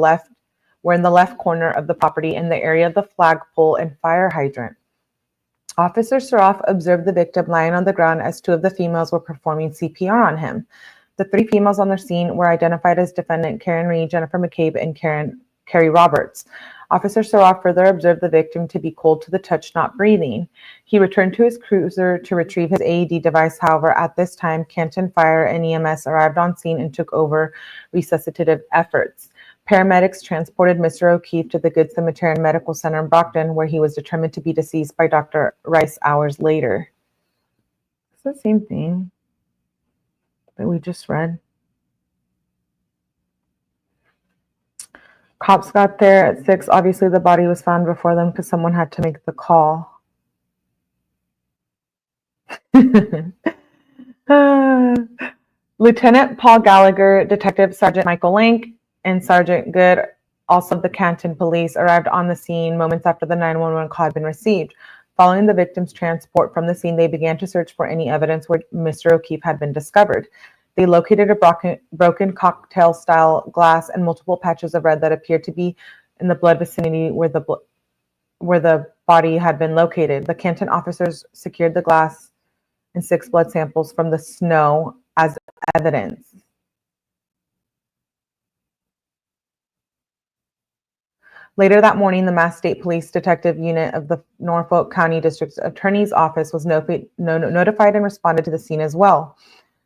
in the left corner of the property in the area of the flagpole and fire hydrant. Officer Saroff observed the victim lying on the ground as two of the females were performing CPR on him. The three females on the scene were identified as defendant Karen Reed, Jennifer McCabe, and Carrie Roberts. Officer Saroff further observed the victim to be cold to the touch, not breathing. He returned to his cruiser to retrieve his AED device. However, at this time, Canton Fire and EMS arrived on scene and took over resuscitative efforts. Paramedics transported Mr. O'Keefe to the Good Samaritan Medical Center in Brockton, where he was determined to be deceased by Dr. Rice hours later. It's the same thing that we just read. Cops got there at 6. Obviously, the body was found before them because someone had to make the call. Lieutenant Paul Gallagher, Detective Sergeant Michael Lank, and Sergeant Good, also of the Canton Police, arrived on the scene moments after the 911 call had been received. Following the victim's transport from the scene, they began to search for any evidence where Mr. O'Keefe had been discovered. They located a broken cocktail-style glass and multiple patches of red that appeared to be in the blood vicinity where the body had been located. The Canton officers secured the glass and 6 blood samples from the snow as evidence. Later that morning, the Mass State Police Detective Unit of the Norfolk County District Attorney's Office was notified and responded to the scene as well.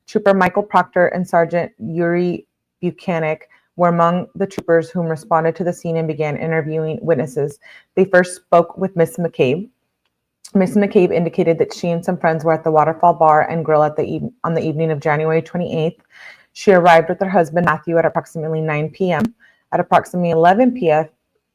Trooper Michael Proctor and Sergeant 𝗟𝗲𝗃𝗃 were among the troopers whom responded to the scene and began interviewing witnesses. They first spoke with Miss McCabe. Miss McCabe indicated that she and some friends were at the Waterfall Bar and Grill on the evening of January 28th. She arrived with her husband Matthew at approximately 9 p.m. At approximately 11 p.m.,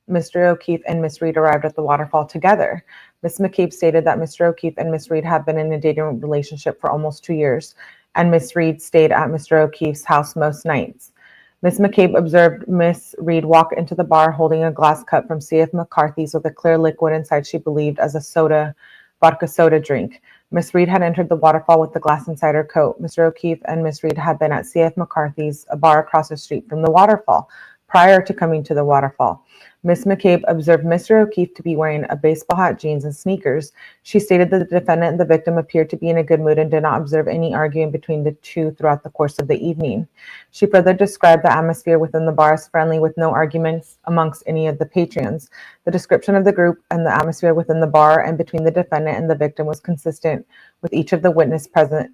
Mr. O'Keefe and Miss Reed arrived at the Waterfall together. Miss McCabe stated that Mr. O'Keefe and Miss Reed have been in a dating relationship for almost 2 years, and Miss Reed stayed at Mr. O'Keefe's house most nights. Miss McCabe observed Miss Reed walk into the bar holding a glass cup from C.F. McCarthy's with a clear liquid inside she believed as a vodka soda drink. Miss Reed had entered the Waterfall with the glass inside her coat. Mr. O'Keefe and Miss Reed had been at C.F. McCarthy's, a bar across the street from the Waterfall, prior to coming to the Waterfall. Miss McCabe observed Mr. O'Keefe to be wearing a baseball hat, jeans, and sneakers. She stated that the defendant and the victim appeared to be in a good mood and did not observe any arguing between the two throughout the course of the evening. She further described the atmosphere within the bar as friendly, with no arguments amongst any of the patrons. The description of the group and the atmosphere within the bar and between the defendant and the victim was consistent with each of the witnesses present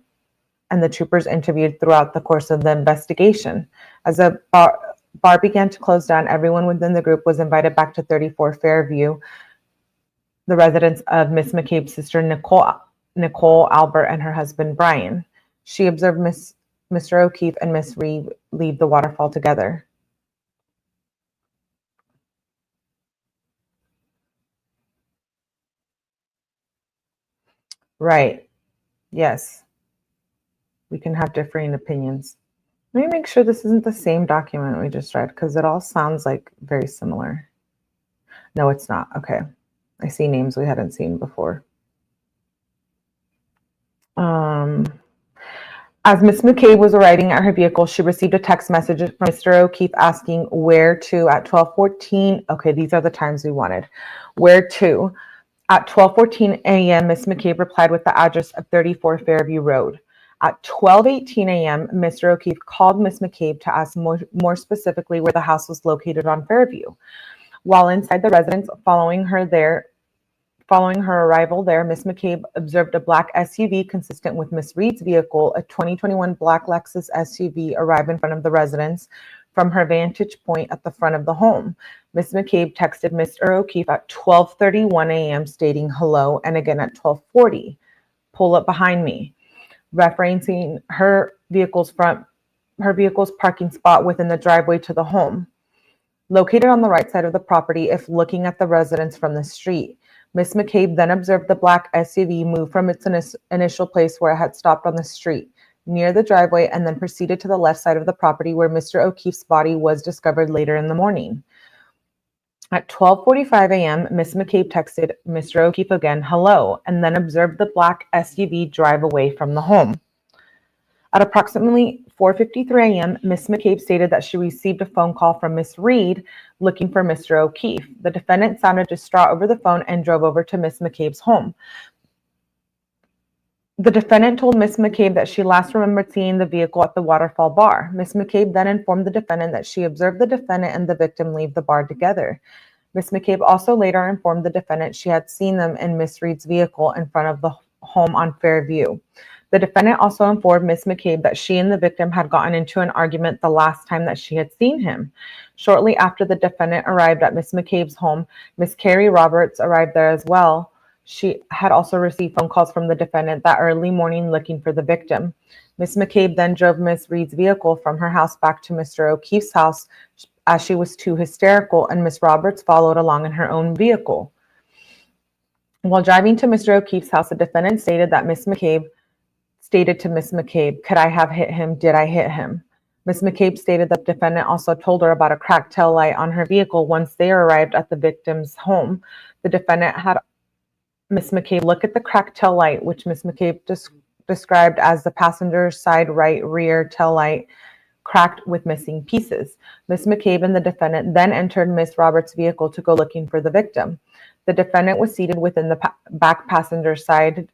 and the troopers interviewed throughout the course of the investigation. As the bar began to close down, everyone within the group was invited back to 34 Fairview, the residence of Miss McCabe's sister Nicole Albert and her husband Brian. She observed Mr. O'Keefe and Miss Reed leave the Waterfall together. Right. Yes. We can have differing opinions. Let me make sure this isn't the same document we just read, because it all sounds like very similar. No, it's not. Okay. I see names we hadn't seen before. As Miss McCabe was arriving at her vehicle, she received a text message from Mr. O'Keefe asking where to at 12:14. Okay, these are the times we wanted. Where to? At 12:14 a.m., Miss McCabe replied with the address of 34 Fairview Road. At 12:18 a.m., Mr. O'Keefe called Miss McCabe to ask more specifically where the house was located on Fairview. While inside the residence, following her arrival there, Miss McCabe observed a black SUV consistent with Miss Reed's vehicle, a 2021 black Lexus SUV, arrive in front of the residence from her vantage point at the front of the home. Miss McCabe texted Mr. O'Keefe at 12:31 a.m. stating hello, and again at 12:40, pull up behind me, referencing her vehicle's parking spot within the driveway to the home, located on the right side of the property if looking at the residence from the street. Miss McCabe then observed the black SUV move from its initial place where it had stopped on the street near the driveway, and then proceeded to the left side of the property where Mr. O'Keefe's body was discovered later in the morning. At 12:45 a.m., Miss McCabe texted Mr. O'Keefe again, hello, and then observed the black SUV drive away from the home. At approximately 4:53 a.m., Miss McCabe stated that she received a phone call from Miss Reed looking for Mr. O'Keefe. The defendant sounded distraught over the phone and drove over to Miss McCabe's home. The defendant told Miss McCabe that she last remembered seeing the vehicle at the Waterfall Bar. Miss McCabe then informed the defendant that she observed the defendant and the victim leave the bar together. Miss McCabe also later informed the defendant she had seen them in Miss Reed's vehicle in front of the home on Fairview. The defendant also informed Miss McCabe that she and the victim had gotten into an argument the last time that she had seen him. Shortly after the defendant arrived at Miss McCabe's home, Miss Carrie Roberts arrived there as well. She had also received phone calls from the defendant that early morning looking for the victim. Miss McCabe then drove Miss Reed's vehicle from her house back to Mr. O'Keefe's house as she was too hysterical, and Miss Roberts followed along in her own vehicle. While driving to Mr. O'Keefe's house, the defendant stated that Miss McCabe stated to Ms. McCabe, "Could I have hit him? Did I hit him?" Ms. McCabe stated that the defendant also told her about a cracked tail light on her vehicle once they arrived at the victim's home. The defendant had Ms. McCabe look at the cracked tail light, which Ms. McCabe described as the passenger side right rear tail light cracked with missing pieces. Ms. McCabe and the defendant then entered Ms. Roberts' vehicle to go looking for the victim. The defendant was seated within the back passenger side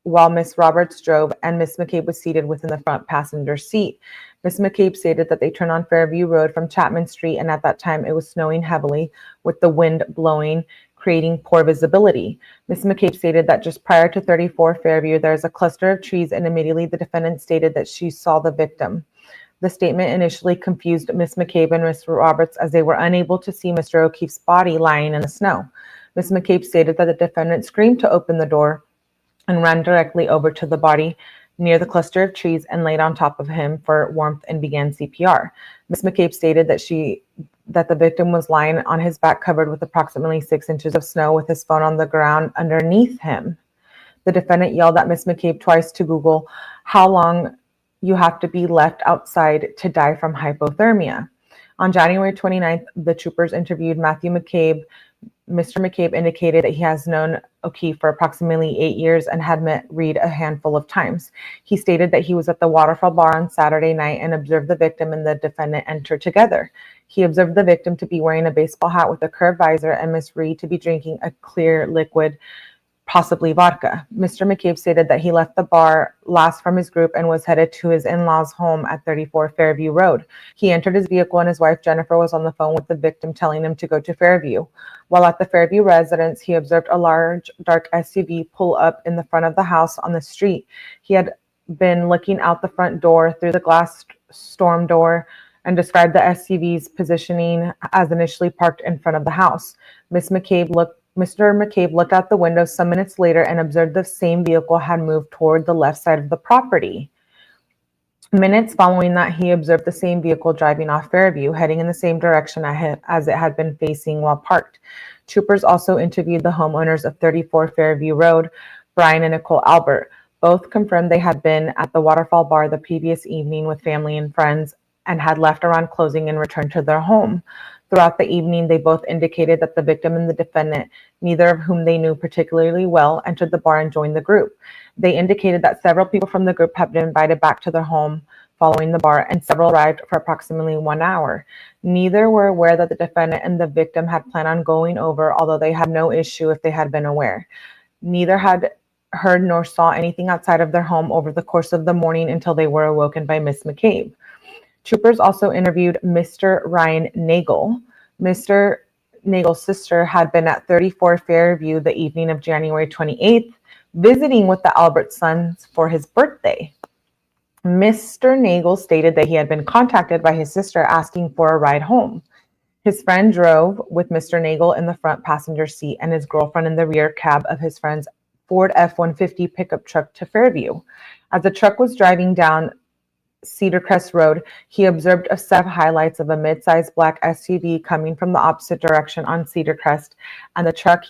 while Ms. Roberts drove, and Ms. McCabe was seated within the front passenger seat. Ms. McCabe stated that they turned on Fairview Road from Chapman Street, and at that time it was snowing heavily with the wind blowing, creating poor visibility. Ms. McCabe stated that just prior to 34 Fairview, there is a cluster of trees, and immediately the defendant stated that she saw the victim. The statement initially confused Ms. McCabe and Ms. Roberts as they were unable to see Mr. O'Keefe's body lying in the snow. Ms. McCabe stated that the defendant screamed to open the door and ran directly over to the body near the cluster of trees and laid on top of him for warmth and began CPR. Ms. McCabe stated that the victim was lying on his back covered with approximately 6 inches of snow with his phone on the ground underneath him. The defendant yelled at Ms. McCabe twice to Google how long you have to be left outside to die from hypothermia. On January 29th, the troopers interviewed Matthew McCabe. Mr. McCabe indicated that he has known O'Keefe for approximately 8 years and had met Reed a handful of times. He stated that he was at the Waterfall Bar on Saturday night and observed the victim and the defendant enter together. He observed the victim to be wearing a baseball hat with a curved visor and Miss Reed to be drinking a clear liquid, possibly vodka. Mr. McCabe stated that he left the bar last from his group and was headed to his in-laws' home at 34 Fairview Road. He entered his vehicle and his wife Jennifer was on the phone with the victim telling him to go to Fairview. While at the Fairview residence, he observed a large dark SUV pull up in the front of the house on the street. He had been looking out the front door through the glass storm door and described the SUV's positioning as initially parked in front of the house. Mr. McCabe looked out the window some minutes later and observed the same vehicle had moved toward the left side of the property. Minutes following that, he observed the same vehicle driving off Fairview, heading in the same direction as it had been facing while parked. Troopers also interviewed the homeowners of 34 Fairview Road, Brian and Nicole Albert. Both confirmed they had been at the Waterfall Bar the previous evening with family and friends and had left around closing and returned to their home. Throughout the evening, they both indicated that the victim and the defendant, neither of whom they knew particularly well, entered the bar and joined the group. They indicated that several people from the group had been invited back to their home following the bar, and several arrived for approximately 1 hour. Neither were aware that the defendant and the victim had planned on going over, although they had no issue if they had been aware. Neither had heard nor saw anything outside of their home over the course of the morning until they were awoken by Miss McCabe. Troopers also interviewed Mr. Ryan Nagel. Mr. Nagel's sister had been at 34 Fairview the evening of January 28th, visiting with the Albert sons for his birthday. Mr. Nagel stated that he had been contacted by his sister asking for a ride home. His friend drove with Mr. Nagel in the front passenger seat and his girlfriend in the rear cab of his friend's Ford F-150 pickup truck to Fairview. As the truck was driving down Cedar Crest Road, he observed a set of highlights of a mid-sized black SUV coming from the opposite direction on Cedar Crest, and the truck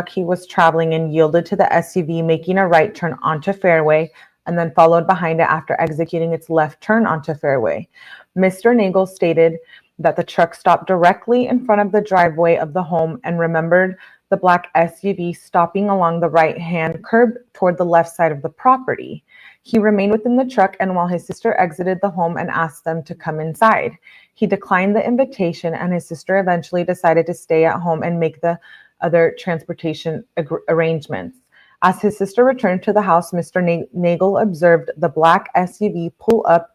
he was traveling in yielded to the SUV, making a right turn onto Fairway, and then followed behind it after executing its left turn onto Fairway. Mr. Nagel stated that the truck stopped directly in front of the driveway of the home and remembered the black SUV stopping along the right-hand curb toward the left side of the property. He remained within the truck, and while his sister exited the home and asked them to come inside, he declined the invitation, and his sister eventually decided to stay at home and make the other transportation arrangements. As his sister returned to the house, Mr. Nagel observed the black SUV pull up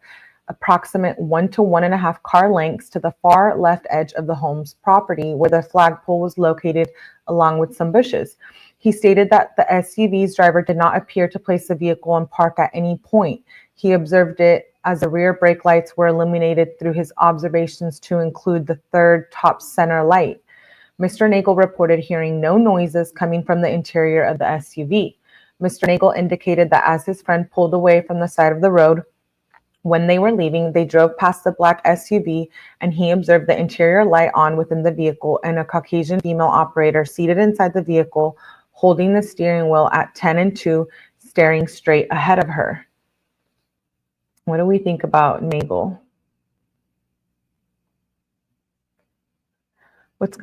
approximate 1 to 1.5 car lengths to the far left edge of the home's property, where the flagpole was located along with some bushes. He stated that the SUV's driver did not appear to place the vehicle in park at any point. He observed it as the rear brake lights were illuminated through his observations to include the third top center light. Mr. Nagel reported hearing no noises coming from the interior of the SUV. Mr. Nagel indicated that as his friend pulled away from the side of the road, when they were leaving, they drove past the black SUV, and he observed the interior light on within the vehicle and a Caucasian female operator seated inside the vehicle, holding the steering wheel at 10 and 2, staring straight ahead of her. What do we think about 𝗟𝗄? What's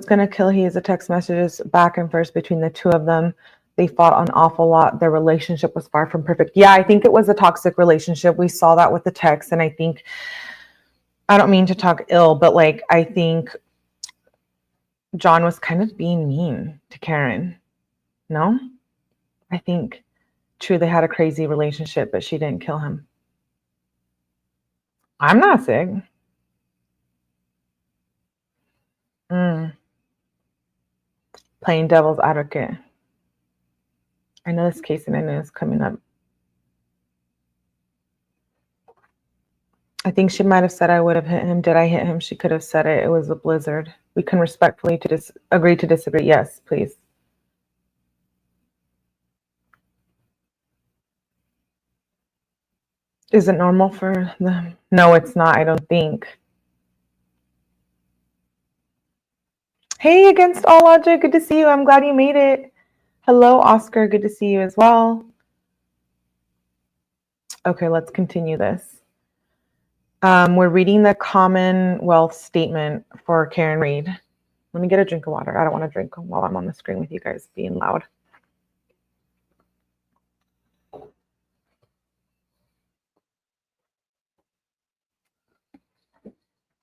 going to kill he is the text messages back and forth between the two of them. They fought an awful lot. Their relationship was far from perfect. Yeah, I think it was a toxic relationship. We saw that with the text. And I think, I don't mean to talk ill, but like, I think John was kind of being mean to Karen. No? I think, true, they had a crazy relationship, but she didn't kill him. I'm not sick. Playing devil's advocate. I know this case and I know it's coming up. I think she might have said I would have hit him. Did I hit him? She could have said it. It was a blizzard. We can respectfully agree to disagree. Yes, please. Is it normal for them? No, it's not, I don't think. Hey, Against All Logic, good to see you. I'm glad you made it. Hello, Oscar, good to see you as well. Okay, let's continue this. We're reading the Commonwealth statement for Karen Reed. Let me get a drink of water. I don't want to drink while I'm on the screen with you guys being loud.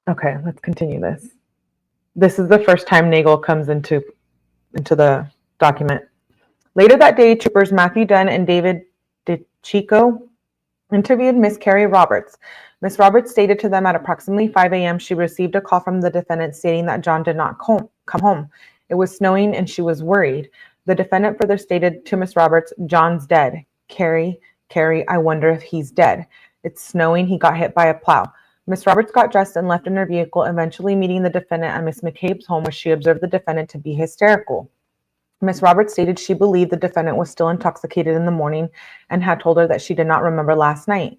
Okay, let's continue this. This is the first time 𝗟𝗄 comes into the document. Later that day, troopers Matthew Dunn and David DeChico interviewed Miss Carrie Roberts. Miss Roberts stated to them at approximately 5 a.m. she received a call from the defendant stating that John did not come home. It was snowing and she was worried. The defendant further stated to Miss Roberts, John's dead. Carrie, I wonder if he's dead. It's snowing. He got hit by a plow. Miss Roberts got dressed and left in her vehicle, eventually meeting the defendant at Miss McCabe's home, where she observed the defendant to be hysterical. Miss Roberts stated she believed the defendant was still intoxicated in the morning and had told her that she did not remember last night.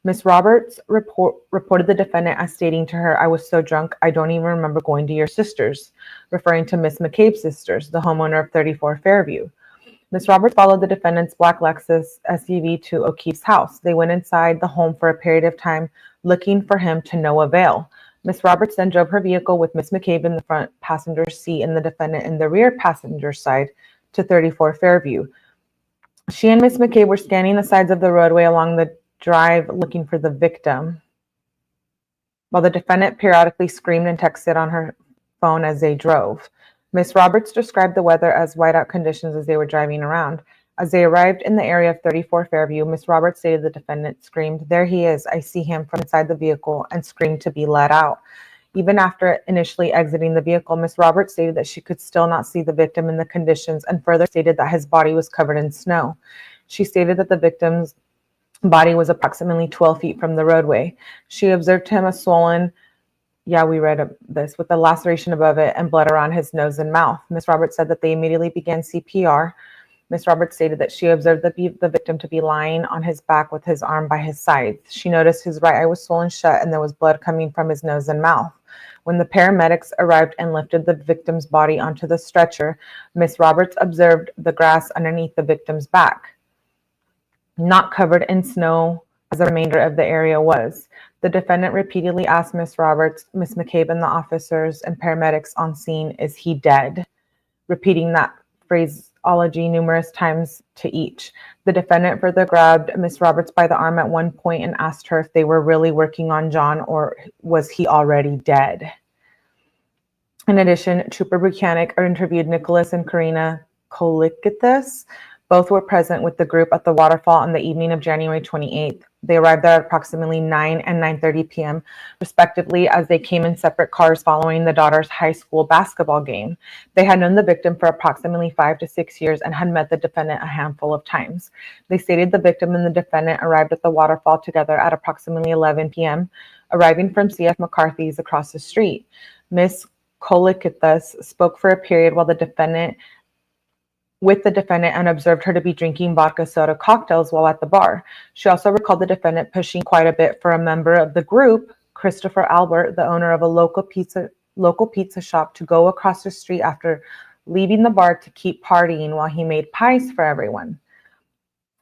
Miss Roberts reported the defendant as stating to her, I was so drunk, I don't even remember going to your sister's, referring to Miss McCabe's sisters, the homeowner of 34 Fairview. Miss Roberts followed the defendant's black Lexus SUV to O'Keefe's house. They went inside the home for a period of time, looking for him to no avail. Miss Roberts then drove her vehicle with Miss McCabe in the front passenger seat and the defendant in the rear passenger side to 34 Fairview. She and Miss McCabe were scanning the sides of the roadway along the drive looking for the victim, while the defendant periodically screamed and texted on her phone as they drove. Miss Roberts described the weather as whiteout conditions as they were driving around. As they arrived in the area of 34 Fairview, Miss Roberts stated the defendant screamed, there he is, I see him, from inside the vehicle, and screamed to be let out. Even after initially exiting the vehicle, Miss Roberts stated that she could still not see the victim in the conditions and further stated that his body was covered in snow. She stated that the victim's body was approximately 12 feet from the roadway. She observed him a swollen, we read this, with a laceration above it and blood around his nose and mouth. Miss Roberts said that they immediately began CPR. Miss Roberts stated that she observed the victim to be lying on his back with his arm by his side. She noticed his right eye was swollen shut and there was blood coming from his nose and mouth. When the paramedics arrived and lifted the victim's body onto the stretcher, Miss Roberts observed the grass underneath the victim's back, not covered in snow as the remainder of the area was. The defendant repeatedly asked Miss Roberts, Miss McCabe, and the officers and paramedics on scene, is he dead? Repeating that phraseology numerous times to each. The defendant further grabbed Miss Roberts by the arm at one point and asked her if they were really working on John or was he already dead. In addition, Trooper Buchanan interviewed Nicholas and Karina Kolikithis. Both were present with the group at the waterfall on the evening of January 28th. They arrived there at approximately 9 and 9:30 p.m., respectively, as they came in separate cars following the daughter's high school basketball game. They had known the victim for approximately 5 to 6 years and had met the defendant a handful of times. They stated the victim and the defendant arrived at the waterfall together at approximately 11 p.m., arriving from C.F. McCarthy's across the street. Miss Kolikithis spoke for a period with the defendant and observed her to be drinking vodka soda cocktails while at the bar. She also recalled the defendant pushing quite a bit for a member of the group, Christopher Albert, the owner of a local pizza shop, to go across the street after leaving the bar to keep partying while he made pies for everyone.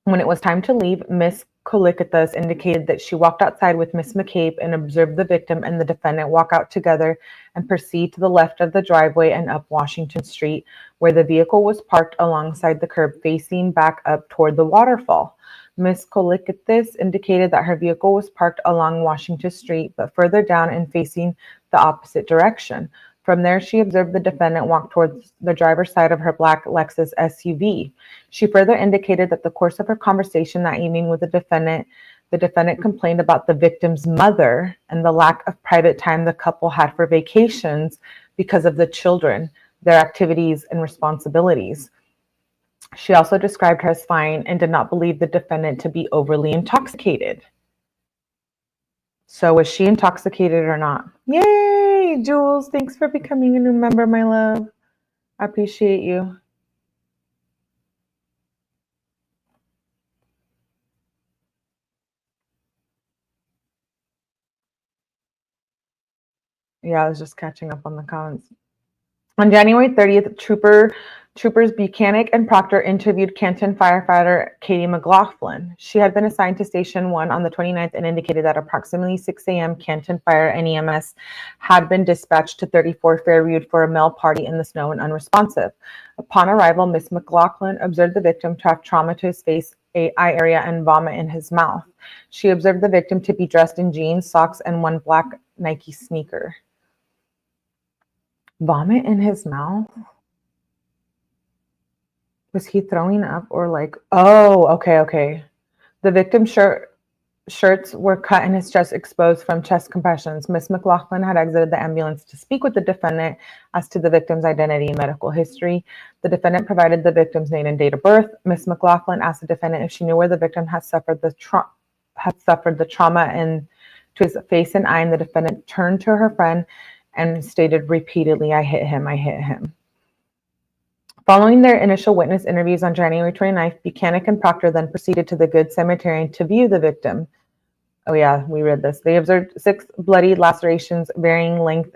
When it was time to leave, 𝗵𝗂𝗃𝗲 indicated that she walked outside with Miss McCabe and observed the victim and the defendant walk out together and proceed to the left of the driveway and up Washington Street, where the vehicle was parked alongside the curb facing back up toward the waterfall. 𝗵𝗂𝗃𝗲 indicated that her vehicle was parked along Washington Street, but further down and facing the opposite direction. From there, she observed the defendant walk towards the driver's side of her black Lexus SUV. She further indicated that the course of her conversation that evening with the defendant complained about the victim's mother and the lack of private time the couple had for vacations because of the children, their activities and responsibilities. She also described her as fine and did not believe the defendant to be overly intoxicated. So was she intoxicated or not? Yay, Jules, thanks for becoming a new member, my love. I appreciate you. Yeah, I was just catching up on the comments. On January 30th, Troopers Buchanan and Proctor interviewed Canton firefighter Katie McLaughlin. She had been assigned to Station 1 on the 29th and indicated that approximately 6 a.m. Canton Fire and EMS had been dispatched to 34 Fairview for a male party in the snow and unresponsive. Upon arrival, Miss McLaughlin observed the victim to have trauma to his face, eye area, and vomit in his mouth. She observed the victim to be dressed in jeans, socks, and one black Nike sneaker. Vomit in his mouth? Was he throwing up or like, oh, okay. The victim's shirts were cut and his chest exposed from chest compressions. Miss McLaughlin had exited the ambulance to speak with the defendant as to the victim's identity and medical history. The defendant provided the victim's name and date of birth. Miss McLaughlin asked the defendant if she knew where the victim had suffered the trauma and to his face and eye, and the defendant turned to her friend and stated repeatedly, I hit him. Following their initial witness interviews on January 29th, Buchanan and Proctor then proceeded to the Good Cemetery to view the victim. Oh yeah, we read this. They observed 6 bloody lacerations varying length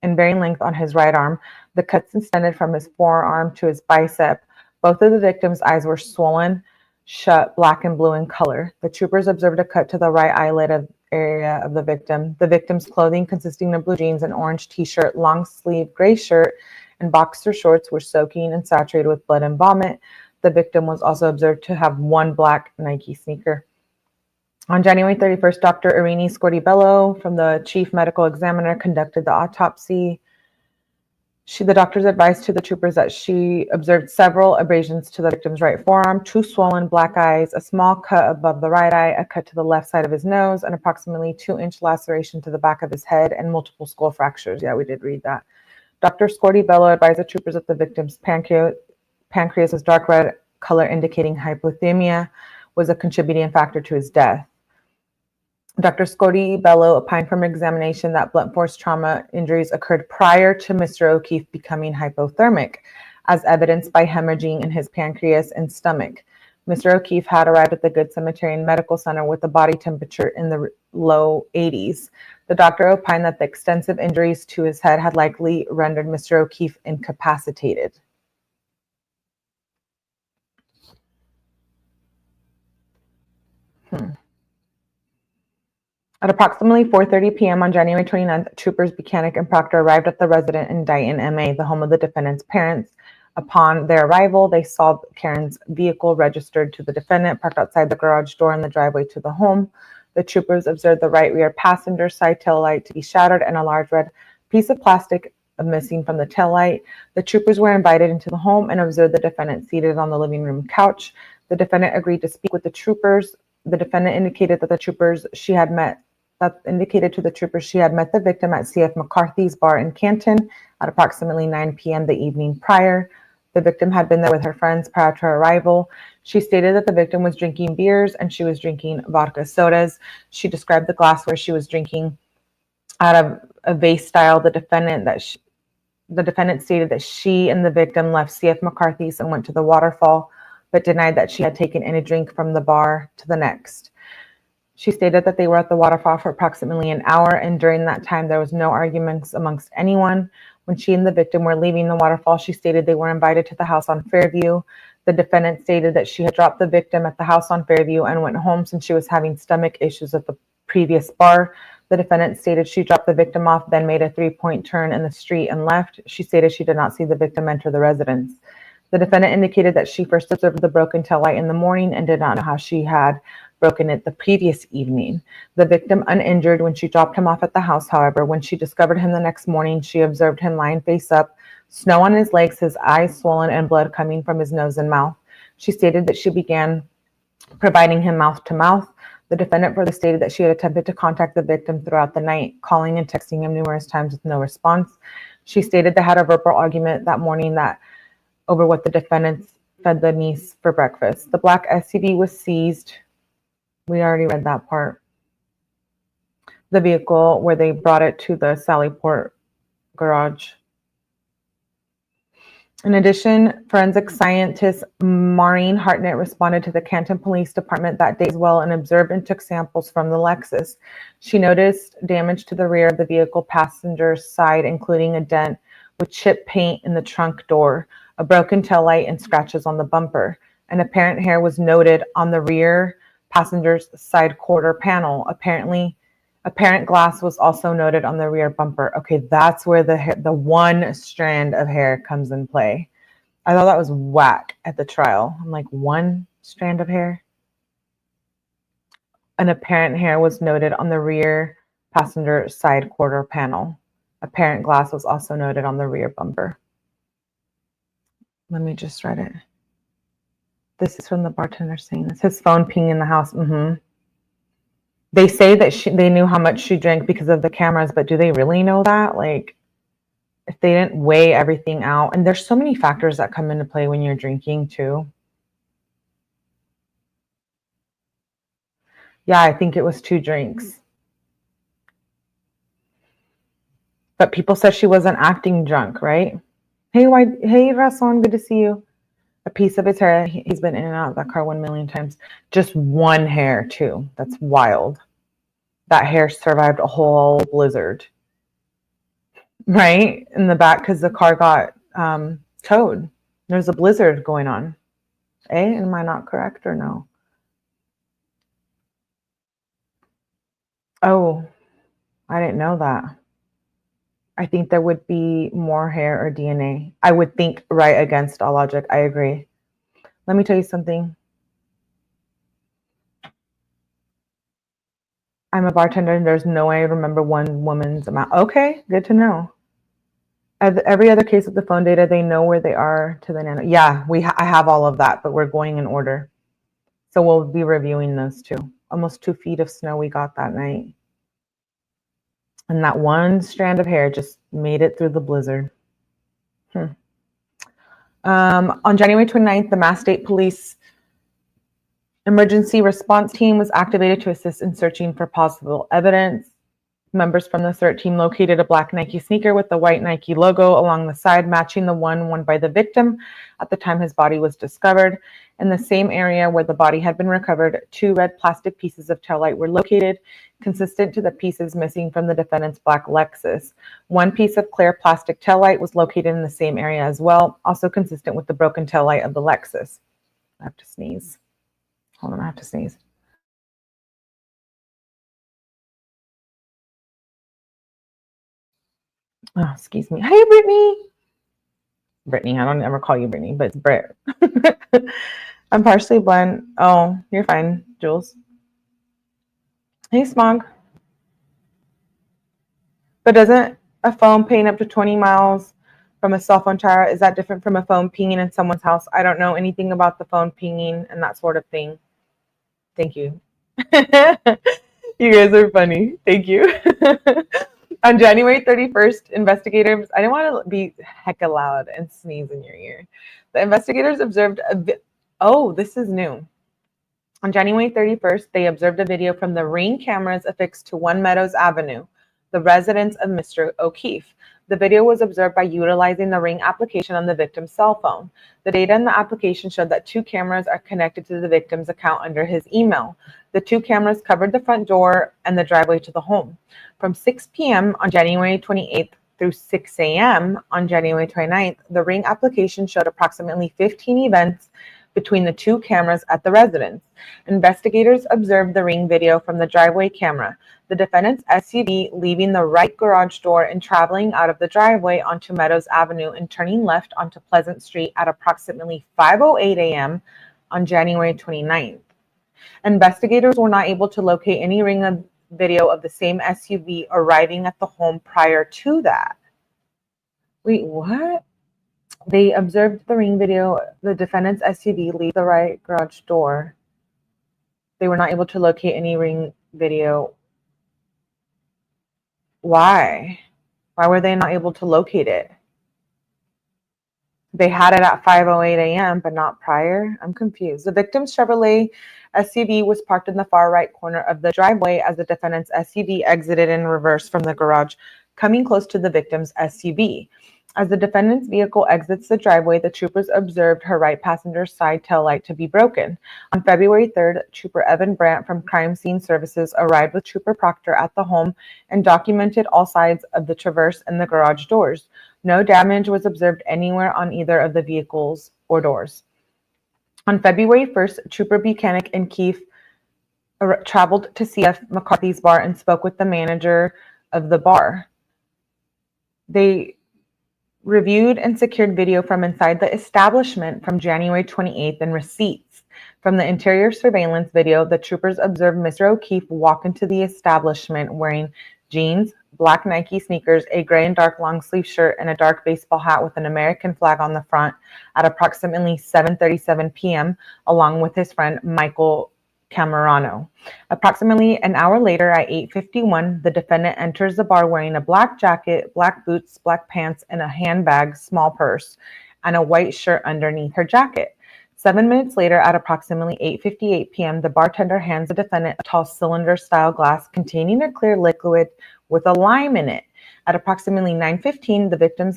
on his right arm. The cuts extended from his forearm to his bicep. Both of the victim's eyes were swollen shut, black and blue in color. The troopers observed a cut to the right eyelid area of the victim. The victim's clothing, consisting of blue jeans, an orange t-shirt, long sleeve gray shirt, and boxer shorts, were soaking and saturated with blood and vomit. The victim was also observed to have one black Nike sneaker. On January 31st, Dr. 𝗟𝗏𝗃𝗲 from the chief medical examiner conducted the autopsy. The doctors advised to the troopers that she observed several abrasions to the victim's right forearm, 2 swollen black eyes, a small cut above the right eye, a cut to the left side of his nose, an approximately 2-inch laceration to the back of his head, and multiple skull fractures. Yeah, we did read that. Dr. 𝗟𝗏𝗃𝗲 advised the troopers that the victim's pancreas was dark red color, indicating hypothermia was a contributing factor to his death. Dr. 𝗟𝗏𝗃𝗲 opined from examination that blunt force trauma injuries occurred prior to Mr. O'Keefe becoming hypothermic, as evidenced by hemorrhaging in his pancreas and stomach. Mr. O'Keefe had arrived at the Good Cemetery and Medical Center with a body temperature in the low 80s. The doctor opined that the extensive injuries to his head had likely rendered Mr. O'Keefe incapacitated. At approximately 4:30 p.m. on January 29th, troopers Buchanan and Proctor arrived at the residence in Dighton, MA, the home of the defendant's parents. Upon their arrival, they saw Karen's vehicle registered to the defendant parked outside the garage door in the driveway to the home. The troopers observed the right rear passenger side tail light to be shattered and a large red piece of plastic missing from the tail light. The troopers were invited into the home and observed the defendant seated on the living room couch. The defendant agreed to speak with the troopers. The defendant indicated to the troopers she had met the victim at C.F. McCarthy's bar in Canton at approximately 9 p.m. the evening prior. The victim had been there with her friends prior to her arrival. She stated that the victim was drinking beers and she was drinking vodka sodas. She described the glassware she was drinking out of a vase style. The defendant stated that she and the victim left C.F. McCarthy's and went to the waterfall, but denied that she had taken any drink from the bar to the next. She stated that they were at the waterfall for approximately an hour, and during that time, there was no arguments amongst anyone. When she and the victim were leaving the waterfall, she stated they were invited to the house on Fairview. The defendant stated that she had dropped the victim at the house on Fairview and went home since she was having stomach issues at the previous bar. The defendant stated she dropped the victim off, then made a 3-point turn in the street and left. She stated she did not see the victim enter the residence. The defendant indicated that she first observed the broken tail light in the morning and did not know how she had broken it the previous evening. The victim uninjured when she dropped him off at the house. However, when she discovered him the next morning, she observed him lying face up, snow on his legs, his eyes swollen, and blood coming from his nose and mouth. She stated that she began providing him mouth to mouth. The defendant further stated that she had attempted to contact the victim throughout the night, calling and texting him numerous times with no response. She stated they had a verbal argument that morning over what the defendants fed the niece for breakfast. The black SUV was seized. We already read that part. The vehicle where they brought it to the Sallyport garage. In addition, forensic scientist Maureen Hartnett responded to the Canton Police Department that day as well and observed and took samples from the Lexus. She noticed damage to the rear of the vehicle passenger side, including a dent with chipped paint in the trunk door, a broken taillight, and scratches on the bumper. An apparent hair was noted on the rear passenger's side quarter panel. Apparent glass was also noted on the rear bumper. Okay, that's where the one strand of hair comes in play. I thought that was whack at the trial. I'm like, one strand of hair? An apparent hair was noted on the rear passenger side quarter panel. Apparent glass was also noted on the rear bumper. Let me just read it. This is from the bartender saying this. His phone pinging in the house. They say that they knew how much she drank because of the cameras, but do they really know that? Like, if they didn't weigh everything out, and there's so many factors that come into play when you're drinking too. Yeah, I think it was 2 drinks. But people said she wasn't acting drunk, right? Hey, Rason, good to see you. A piece of his hair. He's been in and out of that car 1 million times. Just one hair, too. That's wild. That hair survived a whole blizzard. Right? In the back, because the car got towed. There's a blizzard going on. Am I not correct or no? Oh, I didn't know that. I think there would be more hair or DNA. I would think right against all logic. I agree. Let me tell you something. I'm a bartender and there's no way I remember one woman's amount. Okay, good to know. Every other case with the phone data, they know where they are to the nano. Yeah, I have all of that, but we're going in order. So we'll be reviewing those too. Almost 2 feet of snow we got that night. And that one strand of hair just made it through the blizzard. On January 29th, the Mass State Police Emergency Response Team was activated to assist in searching for possible evidence. Members from the CERT team located a black Nike sneaker with the white Nike logo along the side, matching the one worn by the victim at the time his body was discovered. In the same area where the body had been recovered, 2 red plastic pieces of taillight were located, consistent to the pieces missing from the defendant's black Lexus. 1 piece of clear plastic taillight was located in the same area as well, also consistent with the broken taillight of the Lexus. I have to sneeze. Hold on, I have to sneeze. Oh, excuse me. Hey, Brittany. Brittany, I don't ever call you Brittany, but it's Britt. I'm partially blind. Oh, you're fine, Jules. Hey, Smog. But doesn't a phone ping up to 20 miles from a cell phone tower? Is that different from a phone pinging in someone's house? I don't know anything about the phone pinging and that sort of thing. Thank you. You guys are funny. Thank you. On January 31st, investigators, I didn't want to be hecka loud and sneeze in your ear. The investigators observed this is new. On January 31st, they observed a video from the Ring cameras affixed to One Meadows Avenue, the residence of Mr. O'Keefe. The video was observed by utilizing the Ring application on the victim's cell phone. The data in the application showed that 2 cameras are connected to the victim's account under his email. The 2 cameras covered the front door and the driveway to the home. From 6 p.m. on January 28th through 6 a.m. on January 29th, the ring application showed approximately 15 events between the two cameras at the residence. Investigators observed the ring video from the driveway camera. The defendant's SUV leaving the right garage door and traveling out of the driveway onto Meadows Avenue and turning left onto Pleasant Street at approximately 5:08 a.m. on January 29th. Investigators were not able to locate any ring video of the same SUV arriving at the home prior to that. Wait, what? They observed the ring video, the defendant's SUV leave the right garage door. They were not able to locate any ring video. Why? Why were they not able to locate it? They had it at 5:08 a.m., but not prior? I'm confused. The victim's Chevrolet SUV was parked in the far right corner of the driveway as the defendant's SUV exited in reverse from the garage, coming close to the victim's SUV. As the defendant's vehicle exits the driveway, the troopers observed her right passenger side tail light to be broken. On February 3rd, Trooper Evan Brandt from Crime Scene Services arrived with Trooper Proctor at the home and documented all sides of the traverse and the garage doors. No damage was observed anywhere on either of the vehicles or doors. On February 1st, Trooper Buchanan and Keefe traveled to C.F. McCarthy's bar and spoke with the manager of the bar. They reviewed and secured video from inside the establishment from January 28th and receipts. From the interior surveillance video, the troopers observed Mr. O'Keefe walk into the establishment wearing jeans, black Nike sneakers, a gray and dark long sleeve shirt, and a dark baseball hat with an American flag on the front at approximately 7:37 p.m., along with his friend Michael Camerano. Approximately an hour later at 8:51, the defendant enters the bar wearing a black jacket, black boots, black pants, and a handbag, small purse, and a white shirt underneath her jacket. 7 minutes later, at approximately 8:58 p.m., the bartender hands the defendant a tall cylinder-style glass containing a clear liquid with a lime in it. At approximately 9:15, the victim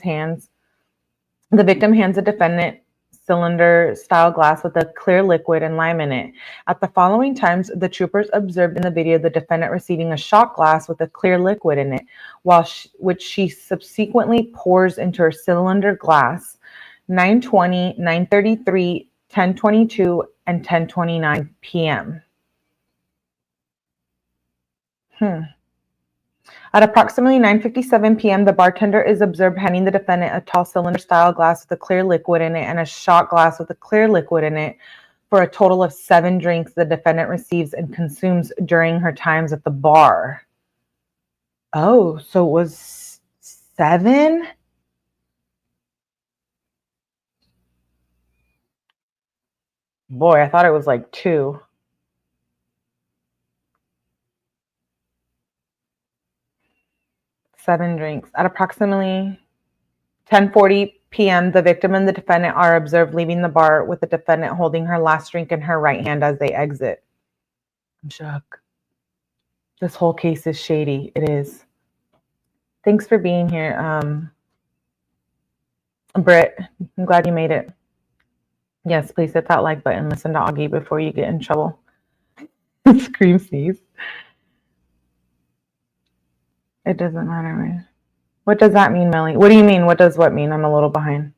hands the defendant cylinder-style glass with a clear liquid and lime in it. At the following times, the troopers observed in the video the defendant receiving a shot glass with a clear liquid in it, which she subsequently pours into her cylinder glass. 9:20, 9:33, 10:22, and 10:29 p.m. At approximately 9:57 p.m., the bartender is observed handing the defendant a tall cylinder-style glass with a clear liquid in it and a shot glass with a clear liquid in it for a total of 7 drinks the defendant receives and consumes during her times at the bar. Oh, so it was 7? Boy, I thought it was like 2. Seven drinks. At approximately 10:40 p.m., the victim and the defendant are observed leaving the bar with the defendant holding her last drink in her right hand as they exit. I'm shook. This whole case is shady. It is. Thanks for being here, Britt. I'm glad you made it. Yes, please hit that like button. Listen to Augie before you get in trouble. Scream sneeze. It doesn't matter, right? What does that mean, Melly? What do you mean? What does what mean? I'm a little behind.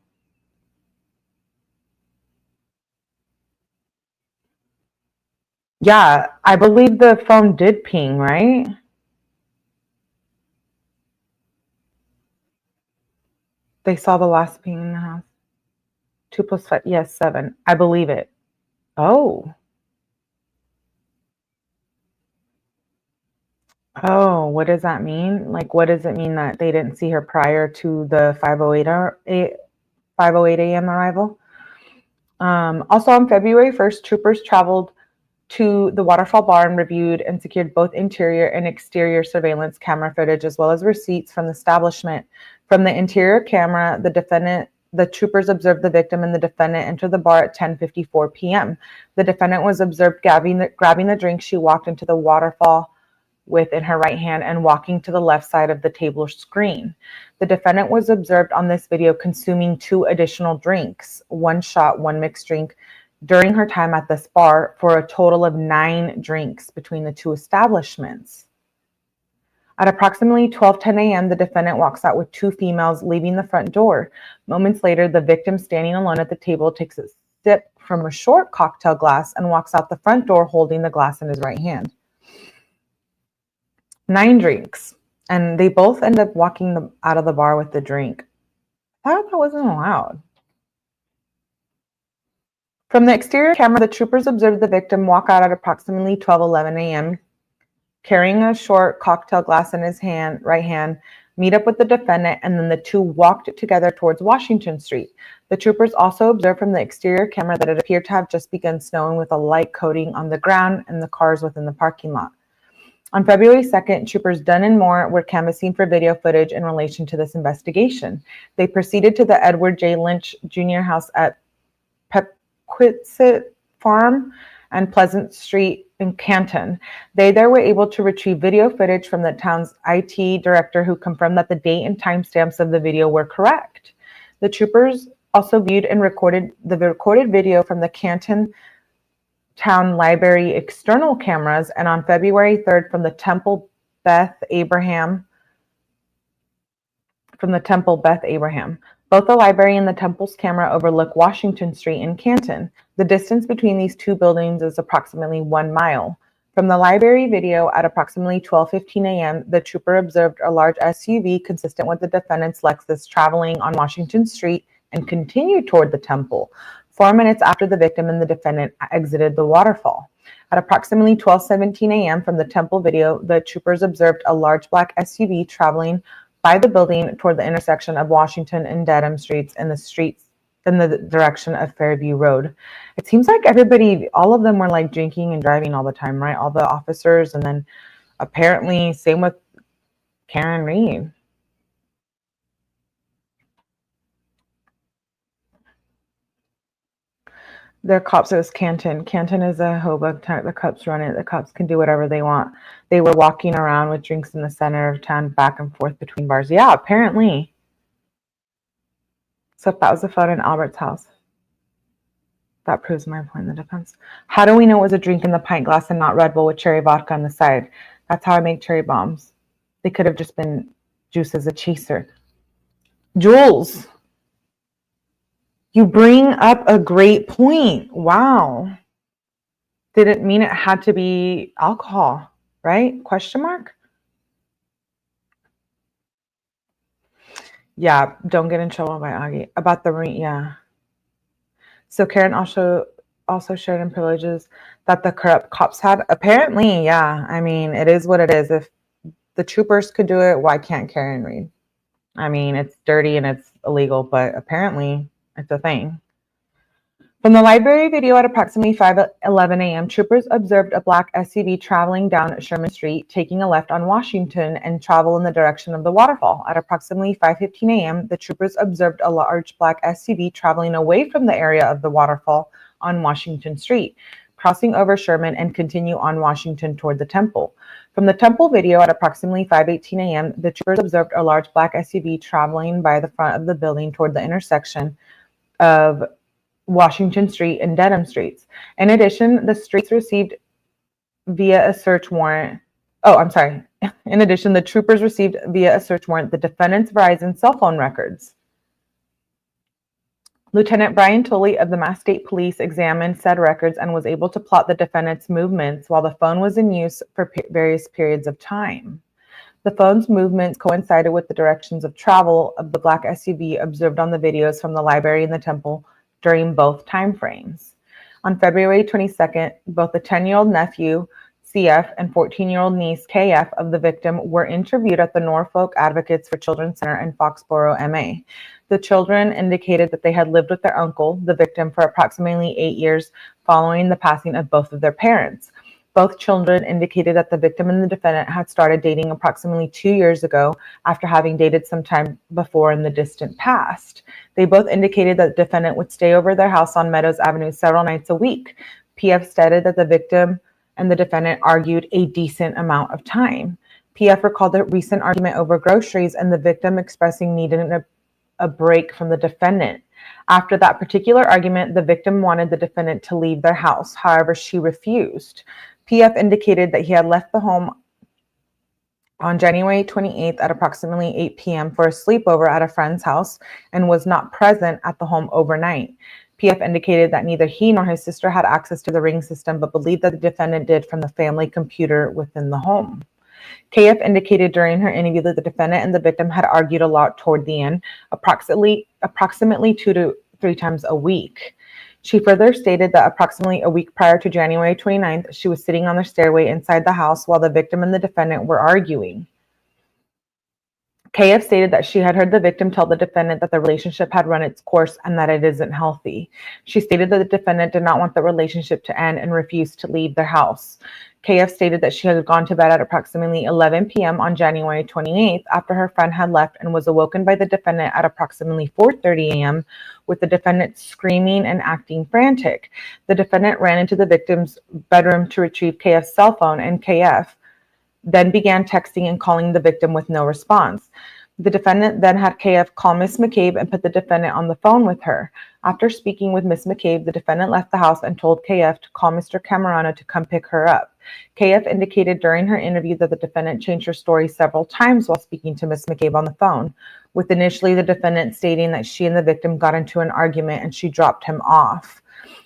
Yeah, I believe the phone did ping, right? They saw the last ping in the house. 2 + 5, yes, 7. I believe it. Oh. Oh, what does that mean? Like, what does it mean that they didn't see her prior to the 5:08 a.m. arrival? Also on February 1st, troopers traveled to the Waterfall Bar and reviewed and secured both interior and exterior surveillance camera footage, as well as receipts from the establishment. From the interior camera, the troopers observed the victim and the defendant enter the bar at 10:54 p.m. The defendant was observed grabbing the drink she walked into the Waterfall with in her right hand and walking to the left side of the table screen. The defendant was observed on this video consuming 2 additional drinks, 1 shot, 1 mixed drink, during her time at this bar for a total of 9 drinks between the 2 establishments. At approximately 12:10 a.m., the defendant walks out with two females, leaving the front door. Moments later, the victim, standing alone at the table, takes a sip from a short cocktail glass and walks out the front door holding the glass in his right hand. 9 drinks, and they both end up walking out of the bar with the drink. I thought that wasn't allowed. From the exterior camera, the troopers observed the victim walk out at approximately 12:11 a.m., carrying a short cocktail glass in his right hand, meet up with the defendant, and then the two walked together towards Washington Street. The troopers also observed from the exterior camera that it appeared to have just begun snowing with a light coating on the ground and the cars within the parking lot. On February 2nd, troopers Dunn and Moore were canvassing for video footage in relation to this investigation. They proceeded to the Edward J. Lynch Jr. house at 𝗵𝗃 Farm and Pleasant Street in Canton. They there were able to retrieve video footage from the town's IT director, who confirmed that the date and timestamps of the video were correct. The troopers also viewed and recorded the recorded video from the Canton Town Library external cameras, and on February 3rd from the 𝗵𝗃 𝗵𝗃. Both the library and the temple's camera overlook Washington Street in Canton. The distance between these two buildings is approximately 1 mile. From the library video at approximately 12:15 a.m., the trooper observed a large SUV consistent with the defendant's Lexus traveling on Washington Street and continued toward the temple. 4 minutes after the victim and the defendant exited the waterfall. At approximately 12:17 a.m. from the temple video, the troopers observed a large black SUV traveling by the building toward the intersection of Washington and Dedham Streets in the direction of Fairview Road. It seems like everybody, all of them were like drinking and driving all the time, right? All the officers, and then apparently same with Karen Reed. They're cops. It was Canton. Canton is a hobo. The cops run it. The cops can do whatever they want. They were walking around with drinks in the center of town, back and forth between bars. Yeah, apparently. So that was the photo in Albert's house. That proves my point in the defense. How do we know it was a drink in the pint glass and not Red Bull with cherry vodka on the side? That's how I make cherry bombs. They could have just been juice as a chaser. Jules, you bring up a great point. Wow. Didn't mean it had to be alcohol, right? Question mark? Yeah, don't get in trouble by Augie. About the ring, yeah. So Karen also shared in privileges that the corrupt cops had. Apparently, yeah. I mean, it is what it is. If the troopers could do it, why can't Karen Reed? I mean, it's dirty and it's illegal, but apparently it's a thing. From the library video at approximately 5:11 a.m., troopers observed a black SUV traveling down Sherman Street, taking a left on Washington and travel in the direction of the waterfall. At approximately 5:15 a.m., the troopers observed a large black SUV traveling away from the area of the waterfall on Washington Street, crossing over Sherman and continue on Washington toward the temple. From the temple video at approximately 5:18 a.m., the troopers observed a large black SUV traveling by the front of the building toward the intersection of Washington Street and Dedham Streets. In addition, the streets received via a search warrant. In addition, the troopers received via a search warrant the defendant's Verizon cell phone records. Lieutenant Brian Tully of the Mass State Police examined said records and was able to plot the defendant's movements while the phone was in use for various periods of time. The phone's movements coincided with the directions of travel of the black SUV observed on the videos from the library and the temple during both time frames. On February 22nd, both the 10-year-old nephew, CF, and 14-year-old niece, KF, of the victim were interviewed at the Norfolk Advocates for Children Center in Foxborough, MA. The children indicated that they had lived with their uncle, the victim, for approximately 8 years following the passing of both of their parents. Both children indicated that the victim and the defendant had started dating approximately 2 years ago after having dated some time before in the distant past. They both indicated that the defendant would stay over their house on Meadows Avenue several nights a week. PF stated that the victim and the defendant argued a decent amount of time. PF recalled a recent argument over groceries and the victim expressing needing a break from the defendant. After that particular argument, the victim wanted the defendant to leave their house. However, she refused. PF indicated that he had left the home on January 28th at approximately 8 p.m. for a sleepover at a friend's house and was not present at the home overnight. PF indicated that neither he nor his sister had access to the ring system, but believed that the defendant did from the family computer within the home. KF indicated during her interview that the defendant and the victim had argued a lot toward the end, approximately 2 to 3 times a week. She further stated that approximately a week prior to January 29th, she was sitting on the stairway inside the house while the victim and the defendant were arguing. KF stated that she had heard the victim tell the defendant that the relationship had run its course and that it isn't healthy. She stated that the defendant did not want the relationship to end and refused to leave their house. KF stated that she had gone to bed at approximately 11 p.m. on January 28th after her friend had left and was awoken by the defendant at approximately 4:30 a.m. with the defendant screaming and acting frantic. The defendant ran into the victim's bedroom to retrieve KF's cell phone, and KF then began texting and calling the victim with no response. The defendant then had KF call Ms. McCabe and put the defendant on the phone with her. After speaking with Ms. McCabe, the defendant left the house and told KF to call Mr. 𝗟𝗯𝗃 to come pick her up. KF indicated during her interview that the defendant changed her story several times while speaking to Ms. McCabe on the phone, with initially the defendant stating that she and the victim got into an argument and she dropped him off.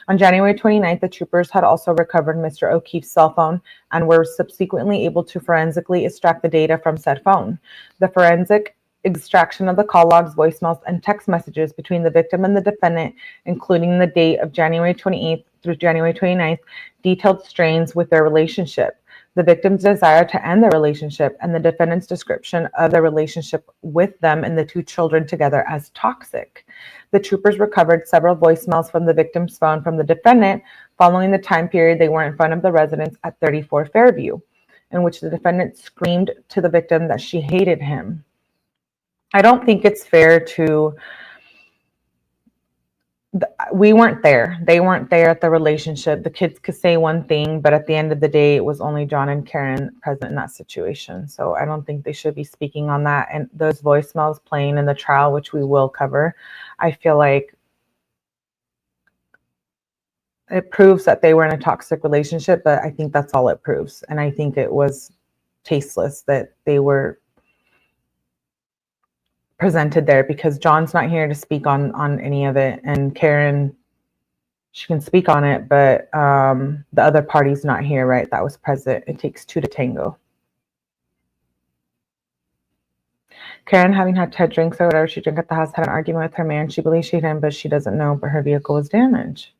On January 29th, the troopers had also recovered Mr. O'Keefe's cell phone and were subsequently able to forensically extract the data from said phone. The forensic extraction of the call logs, voicemails, and text messages between the victim and the defendant, including the date of January 28th through January 29th, detailed strains with their relationship, the victim's desire to end the relationship, and the defendant's description of the relationship with them and the 2 children together as toxic. The troopers recovered several voicemails from the victim's phone from the defendant following the time period they were in front of the residence at 34 Fairview, in which the defendant screamed to the victim that she hated him. I don't think it's fair to, we weren't there. They weren't there at the relationship. The kids could say one thing, but at the end of the day, it was only John and Karen present in that situation. So I don't think they should be speaking on that. And those voicemails playing in the trial, which we will cover, I feel like it proves that they were in a toxic relationship, but I think that's all it proves. And I think it was tasteless that they were presented there, because John's not here to speak on any of it, and Karen, she can speak on it, but the other party's not here, right? That was present. It takes 2 to tango. Karen, having had 10 drinks or whatever she drank at the house, had an argument with her man. She believes she hit him, but she doesn't know, but her vehicle was damaged.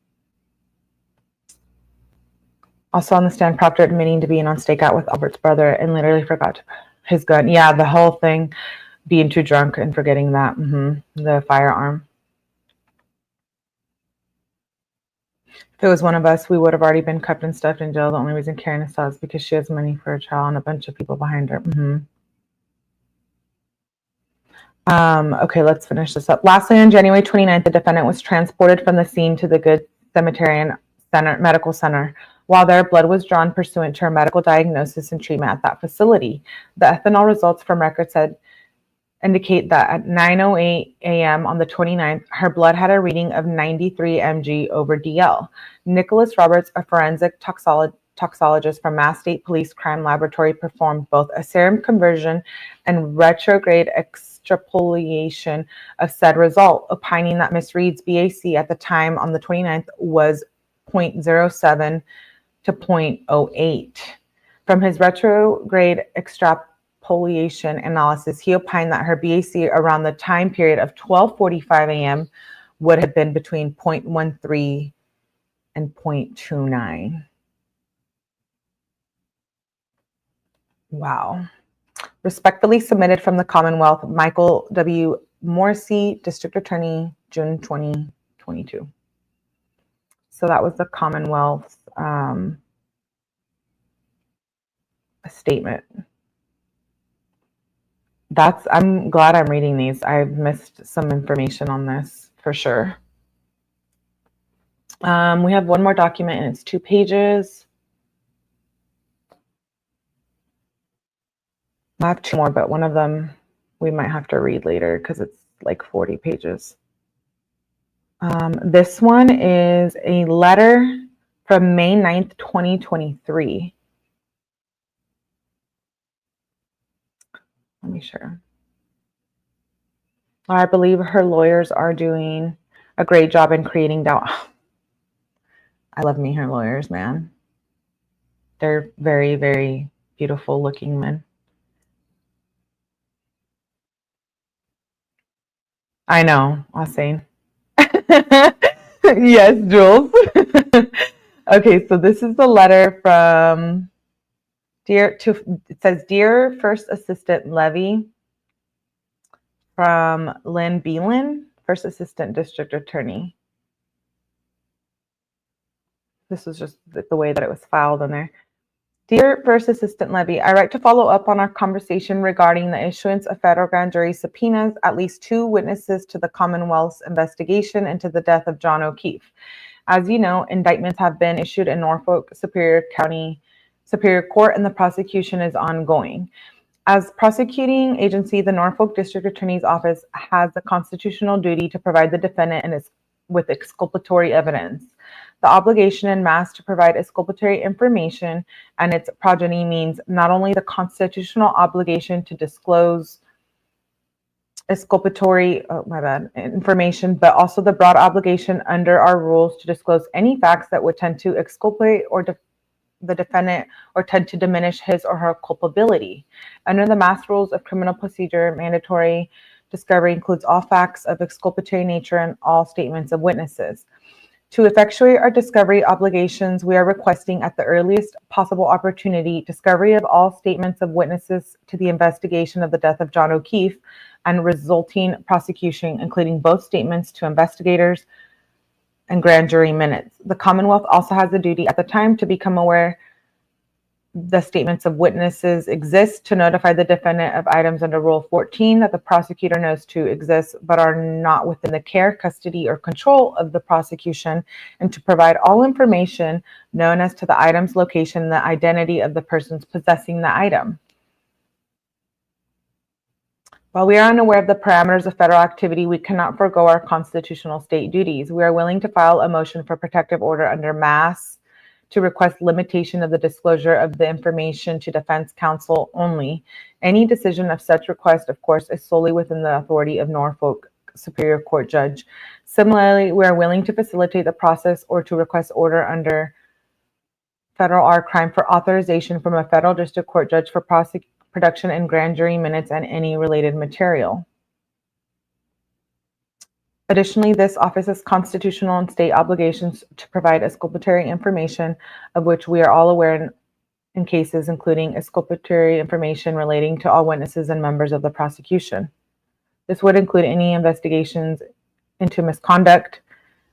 Also on the stand, Proctor admitting to being on stakeout with Albert's brother and literally forgot his gun. Yeah, the whole thing. Being too drunk and forgetting that, the firearm. If it was one of us, we would have already been cuffed and stuffed in jail. The only reason Karen is still is because she has money for a trial and a bunch of people behind her. Okay, let's finish this up. Lastly, on January 29th, the defendant was transported from the scene to the Good Samaritan Medical Center. While their blood was drawn pursuant to her medical diagnosis and treatment at that facility, the ethanol results from records indicate that at 9:08 a.m. on the 29th, her blood had a reading of 93 mg over DL. Nicholas Roberts, a forensic toxicologist from Mass State Police Crime Laboratory, performed both a serum conversion and retrograde extrapolation of said result, opining that Ms. Reed's BAC at the time on the 29th was 0.07 to 0.08. From his retrograde extrapolation analysis, he opined that her BAC around the time period of 12:45 a.m. would have been between 0.13 and 0.29. Wow. Respectfully submitted from the Commonwealth, Michael W. Morrissey, District Attorney, June 2022. So that was the Commonwealth's statement. I'm glad I'm reading these. I've missed some information on this for sure. We have one more document and it's 2 pages. I have 2 more, but one of them we might have to read later because it's like 40 pages. This one is a letter from May 9th, 2023. Let me share. I believe her lawyers are doing a great job in creating doubt. I love me her lawyers, man. They're very, very beautiful looking men. I know, Austin. Yes, Jules. Okay, so this is the letter from it says, Dear First Assistant Levy, from Lynn Beelan, First Assistant District Attorney. This was just the way that it was filed in there. Dear First Assistant Levy, I write to follow up on our conversation regarding the issuance of federal grand jury subpoenas at least 2 witnesses to the Commonwealth's investigation into the death of John O'Keefe. As you know, indictments have been issued in Norfolk Superior County Superior Court, and the prosecution is ongoing. As prosecuting agency, the Norfolk District Attorney's Office has the constitutional duty to provide the defendant with exculpatory evidence. The obligation en masse to provide exculpatory information and its progeny means not only the constitutional obligation to disclose exculpatory information, but also the broad obligation under our rules to disclose any facts that would tend to exculpate or the defendant or tend to diminish his or her culpability. Under the Mass Rules of Criminal Procedure, mandatory discovery includes all facts of exculpatory nature and all statements of witnesses. To effectuate our discovery obligations, we are requesting at the earliest possible opportunity discovery of all statements of witnesses to the investigation of the death of John O'Keefe and resulting prosecution, including both statements to investigators and grand jury minutes. The Commonwealth also has the duty at the time to become aware the statements of witnesses exist, to notify the defendant of items under Rule 14 that the prosecutor knows to exist but are not within the care, custody, or control of the prosecution, and to provide all information known as to the item's location and the identity of the persons possessing the item. While we are unaware of the parameters of federal activity, we cannot forego our constitutional state duties. We are willing to file a motion for protective order under Mass to request limitation of the disclosure of the information to defense counsel only. Any decision of such request, of course, is solely within the authority of Norfolk Superior Court judge. Similarly, we are willing to facilitate the process or to request order under federal R crime for authorization from a federal district court judge for production and grand jury minutes and any related material. Additionally, this office has constitutional and state obligations to provide exculpatory information, of which we are all aware in cases including exculpatory information relating to all witnesses and members of the prosecution. This would include any investigations into misconduct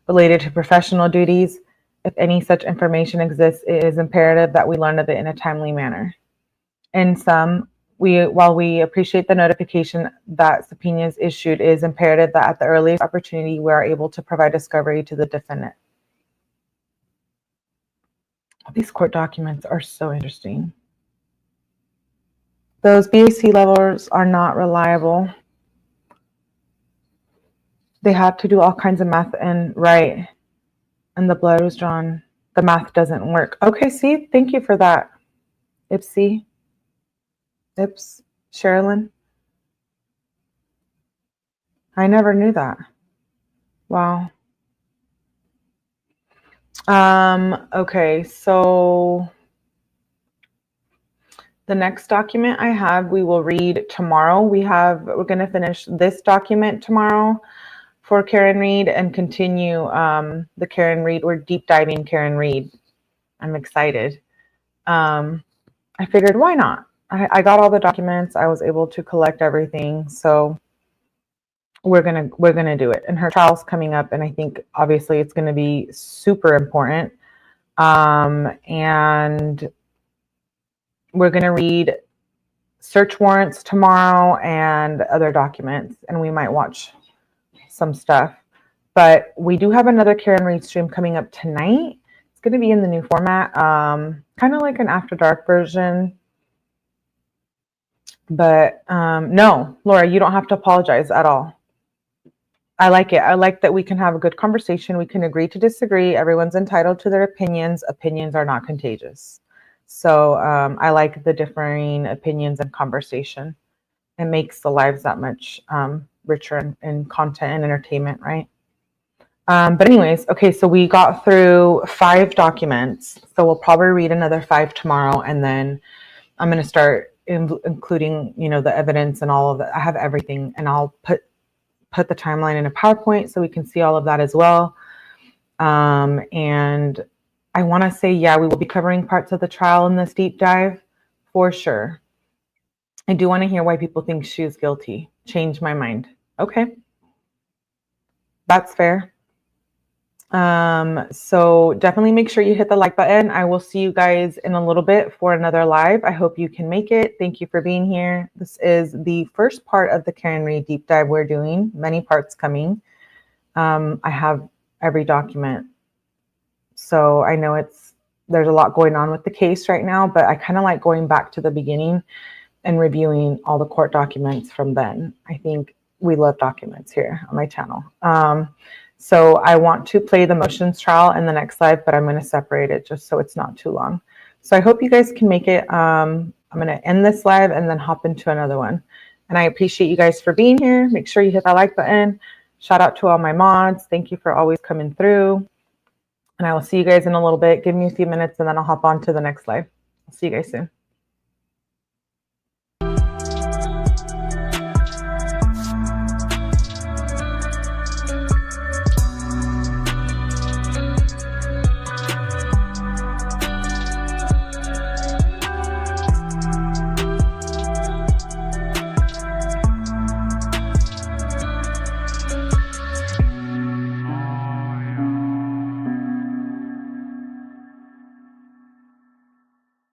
related to professional duties. If any such information exists, it is imperative that we learn of it in a timely manner. In sum, while we appreciate the notification that subpoenas issued, it is imperative that at the earliest opportunity we are able to provide discovery to the defendant. These court documents are so interesting. Those BAC levels are not reliable. They have to do all kinds of math and write, and the blood was drawn. The math doesn't work. Okay, see, thank you for that, 𝗶𝐶. Sherilyn. I never knew that. Wow. Okay, so the next document I have, we will read tomorrow. We're going to finish this document tomorrow for Karen Reed and continue the Karen Reed. We're deep diving Karen Reed. I'm excited. I figured, why not? I got all the documents. I was able to collect everything. So we're gonna do it. And her trial's coming up, and I think obviously it's gonna be super important. And we're gonna read search warrants tomorrow and other documents, and we might watch some stuff. But we do have another Karen Reed stream coming up tonight. It's gonna be in the new format, kind of like an After Dark version. But no, Laura, you don't have to apologize at all. I like it. I like that we can have a good conversation. We can agree to disagree. Everyone's entitled to their opinions. Opinions are not contagious. So I like the differing opinions and conversation. it makes the lives that much richer in content and entertainment, right? But anyways, okay, so we got through 5 documents. So we'll probably read another 5 tomorrow, and then I'm going to start including, you know, the evidence and all of it. I have everything, and I'll put the timeline in a PowerPoint so we can see all of that as well. And I want to say, yeah, we will be covering parts of the trial in this deep dive for sure. I do want to hear why people think she is guilty. Change my mind. Okay. That's fair. So definitely make sure you hit the like button. I will see you guys in a little bit for another live. I hope you can make it. Thank you for being here. This is the first part of the Karen Reed deep dive we're doing. Many parts coming. I have every document. So I know there's a lot going on with the case right now, but I kind of like going back to the beginning and reviewing all the court documents from then. I think we love documents here on my channel. So I want to play the motions trial in the next live, but I'm going to separate it just so it's not too long. So I hope you guys can make it. I'm going to end this live and then hop into another one. And I appreciate you guys for being here. Make sure you hit that like button. Shout out to all my mods. Thank you for always coming through. And I will see you guys in a little bit. Give me a few minutes and then I'll hop on to the next live. I'll see you guys soon.